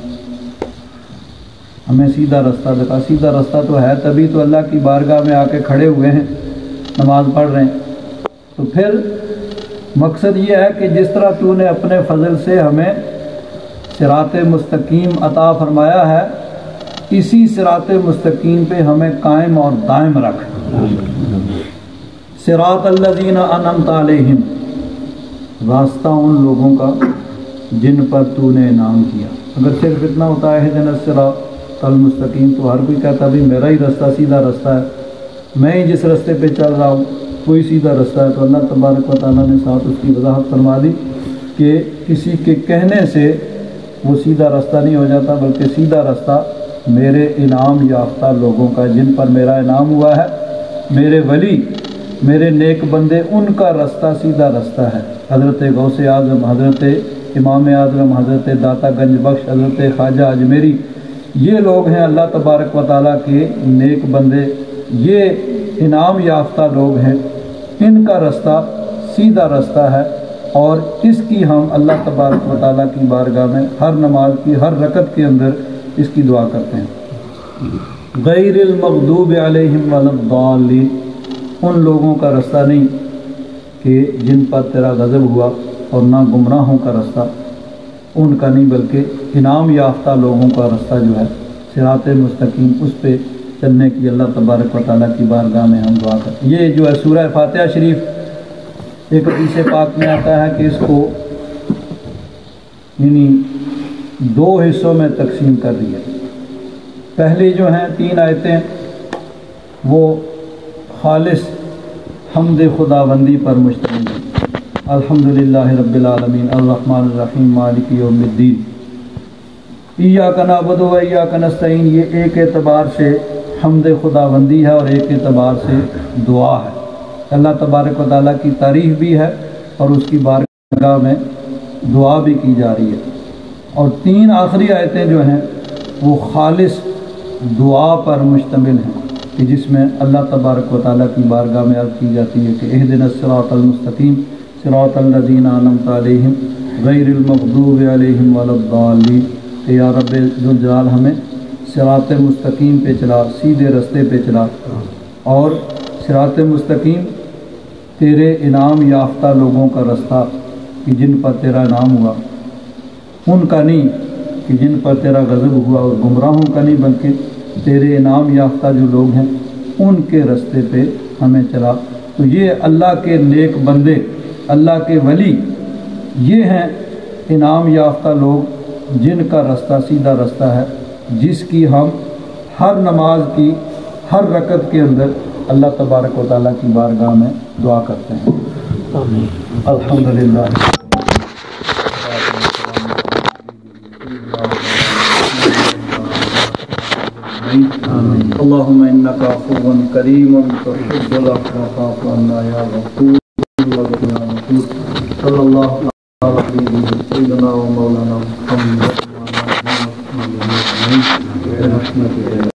ہمیں سیدھا رستہ دکھا۔ سیدھا رستہ تو ہے تبھی تو اللہ کی بارگاہ میں آ کے کھڑے ہوئے ہیں، نماز پڑھ رہے ہیں۔ تو پھر مقصد یہ ہے کہ جس طرح تو نے اپنے فضل سے ہمیں صراط مستقیم عطا فرمایا ہے، اسی صراط مستقیم پہ ہمیں قائم اور دائم رکھ۔ صراط الذین انعمت علیہم، راستہ ان لوگوں کا جن پر تو نے انعام کیا۔ اگر صرف اتنا ہوتا ہے اہدنا الصراط المستقیم تو ہر کوئی کہتا بھی میرا ہی رستہ سیدھا رستہ ہے، میں ہی جس رستے پہ چل رہا ہوں کوئی سیدھا رستہ ہے۔ تو اللہ تبارک و تعالیٰ نے ساتھ اس کی وضاحت فرما دی کہ کسی کے کہنے سے وہ سیدھا رستہ نہیں ہو جاتا، بلکہ سیدھا رستہ میرے انعام یافتہ لوگوں کا، جن پر میرا انعام ہوا ہے، میرے ولی، میرے نیک بندے، ان کا رستہ سیدھا رستہ ہے۔ حضرت غوث اعظم، حضرت امام اعظم، حضرت داتا گنج بخش، حضرت خواجہ اجمیری، یہ لوگ ہیں اللہ تبارک و تعالیٰ کے نیک بندے، یہ انعام یافتہ لوگ ہیں، ان کا رستہ سیدھا رستہ ہے۔ اور اس کی ہم اللہ تبارک و تعالیٰ کی بارگاہ میں ہر نماز کی ہر رکعت کے اندر اس کی دعا کرتے ہیں۔ غیر المغضوب علیہم ولا الضالین، ان لوگوں کا رستہ نہیں کہ جن پر تیرا غضب ہوا، اور نہ گمراہوں کا رستہ ان کا نہیں، بلکہ انعام یافتہ لوگوں کا رستہ جو ہے صراط مستقیم، اس پہ چلنے کی اللہ تبارک و تعالیٰ کی بارگاہ میں ہم دعا کرتے ہیں۔ یہ جو ہے سورہ فاتحہ شریف ایک حدیث پاک میں آتا ہے کہ اس کو یعنی دو حصوں میں تقسیم کر دی ہے۔ پہلی جو ہیں 3 آیتیں وہ خالص حمد خداوندی پر مشتمل ہیں۔ الحمدللہ رب العالمین الرحمن الرحیم مالک یوم الدین، ایاک نعبد و ایاک نستعین، یہ ایک اعتبار سے حمد خداوندی ہے اور ایک اعتبار سے دعا ہے۔ اللہ تبارک و تعالیٰ کی تعریف بھی ہے اور اس کی بارگاہ میں دعا بھی کی جا رہی ہے۔ اور 3 آخری آیتیں جو ہیں وہ خالص دعا پر مشتمل ہیں، کہ جس میں اللہ تبارک و تعالیٰ کی بارگاہ میں عرض کی جاتی ہے کہ اہدنا الصراط المستقیم صراط الذین انعمت علیہم غیر المغضوب علیہم ولا الضالین، کہ یا رب ذوالجلال ہمیں صراط مستقیم پہ چلا، سیدھے رستے پہ چلا، اور صراط مستقیم تیرے انعام یافتہ لوگوں کا رستہ، کہ جن پر تیرا انعام ہوا، ان کا نہیں کہ جن پر تیرا غضب ہوا، اور گمراہوں کا نہیں بلکہ تیرے انعام یافتہ جو لوگ ہیں ان کے رستے پہ ہمیں چلا۔ تو یہ اللہ کے نیک بندے، اللہ کے ولی، یہ ہیں انعام یافتہ لوگ جن کا رستہ سیدھا رستہ ہے، جس کی ہم ہر نماز کی ہر رکعت کے اندر اللہ تبارک و تعالیٰ کی بارگاہ میں دعا کرتے ہیں۔ الحمدللہ۔ اللهم انك عفو كريم تحب العفو فاعف عنا يا غفور صلى الله على سيدنا ومولانا محمد وعلى اله وصحبه اجمعين برحمتك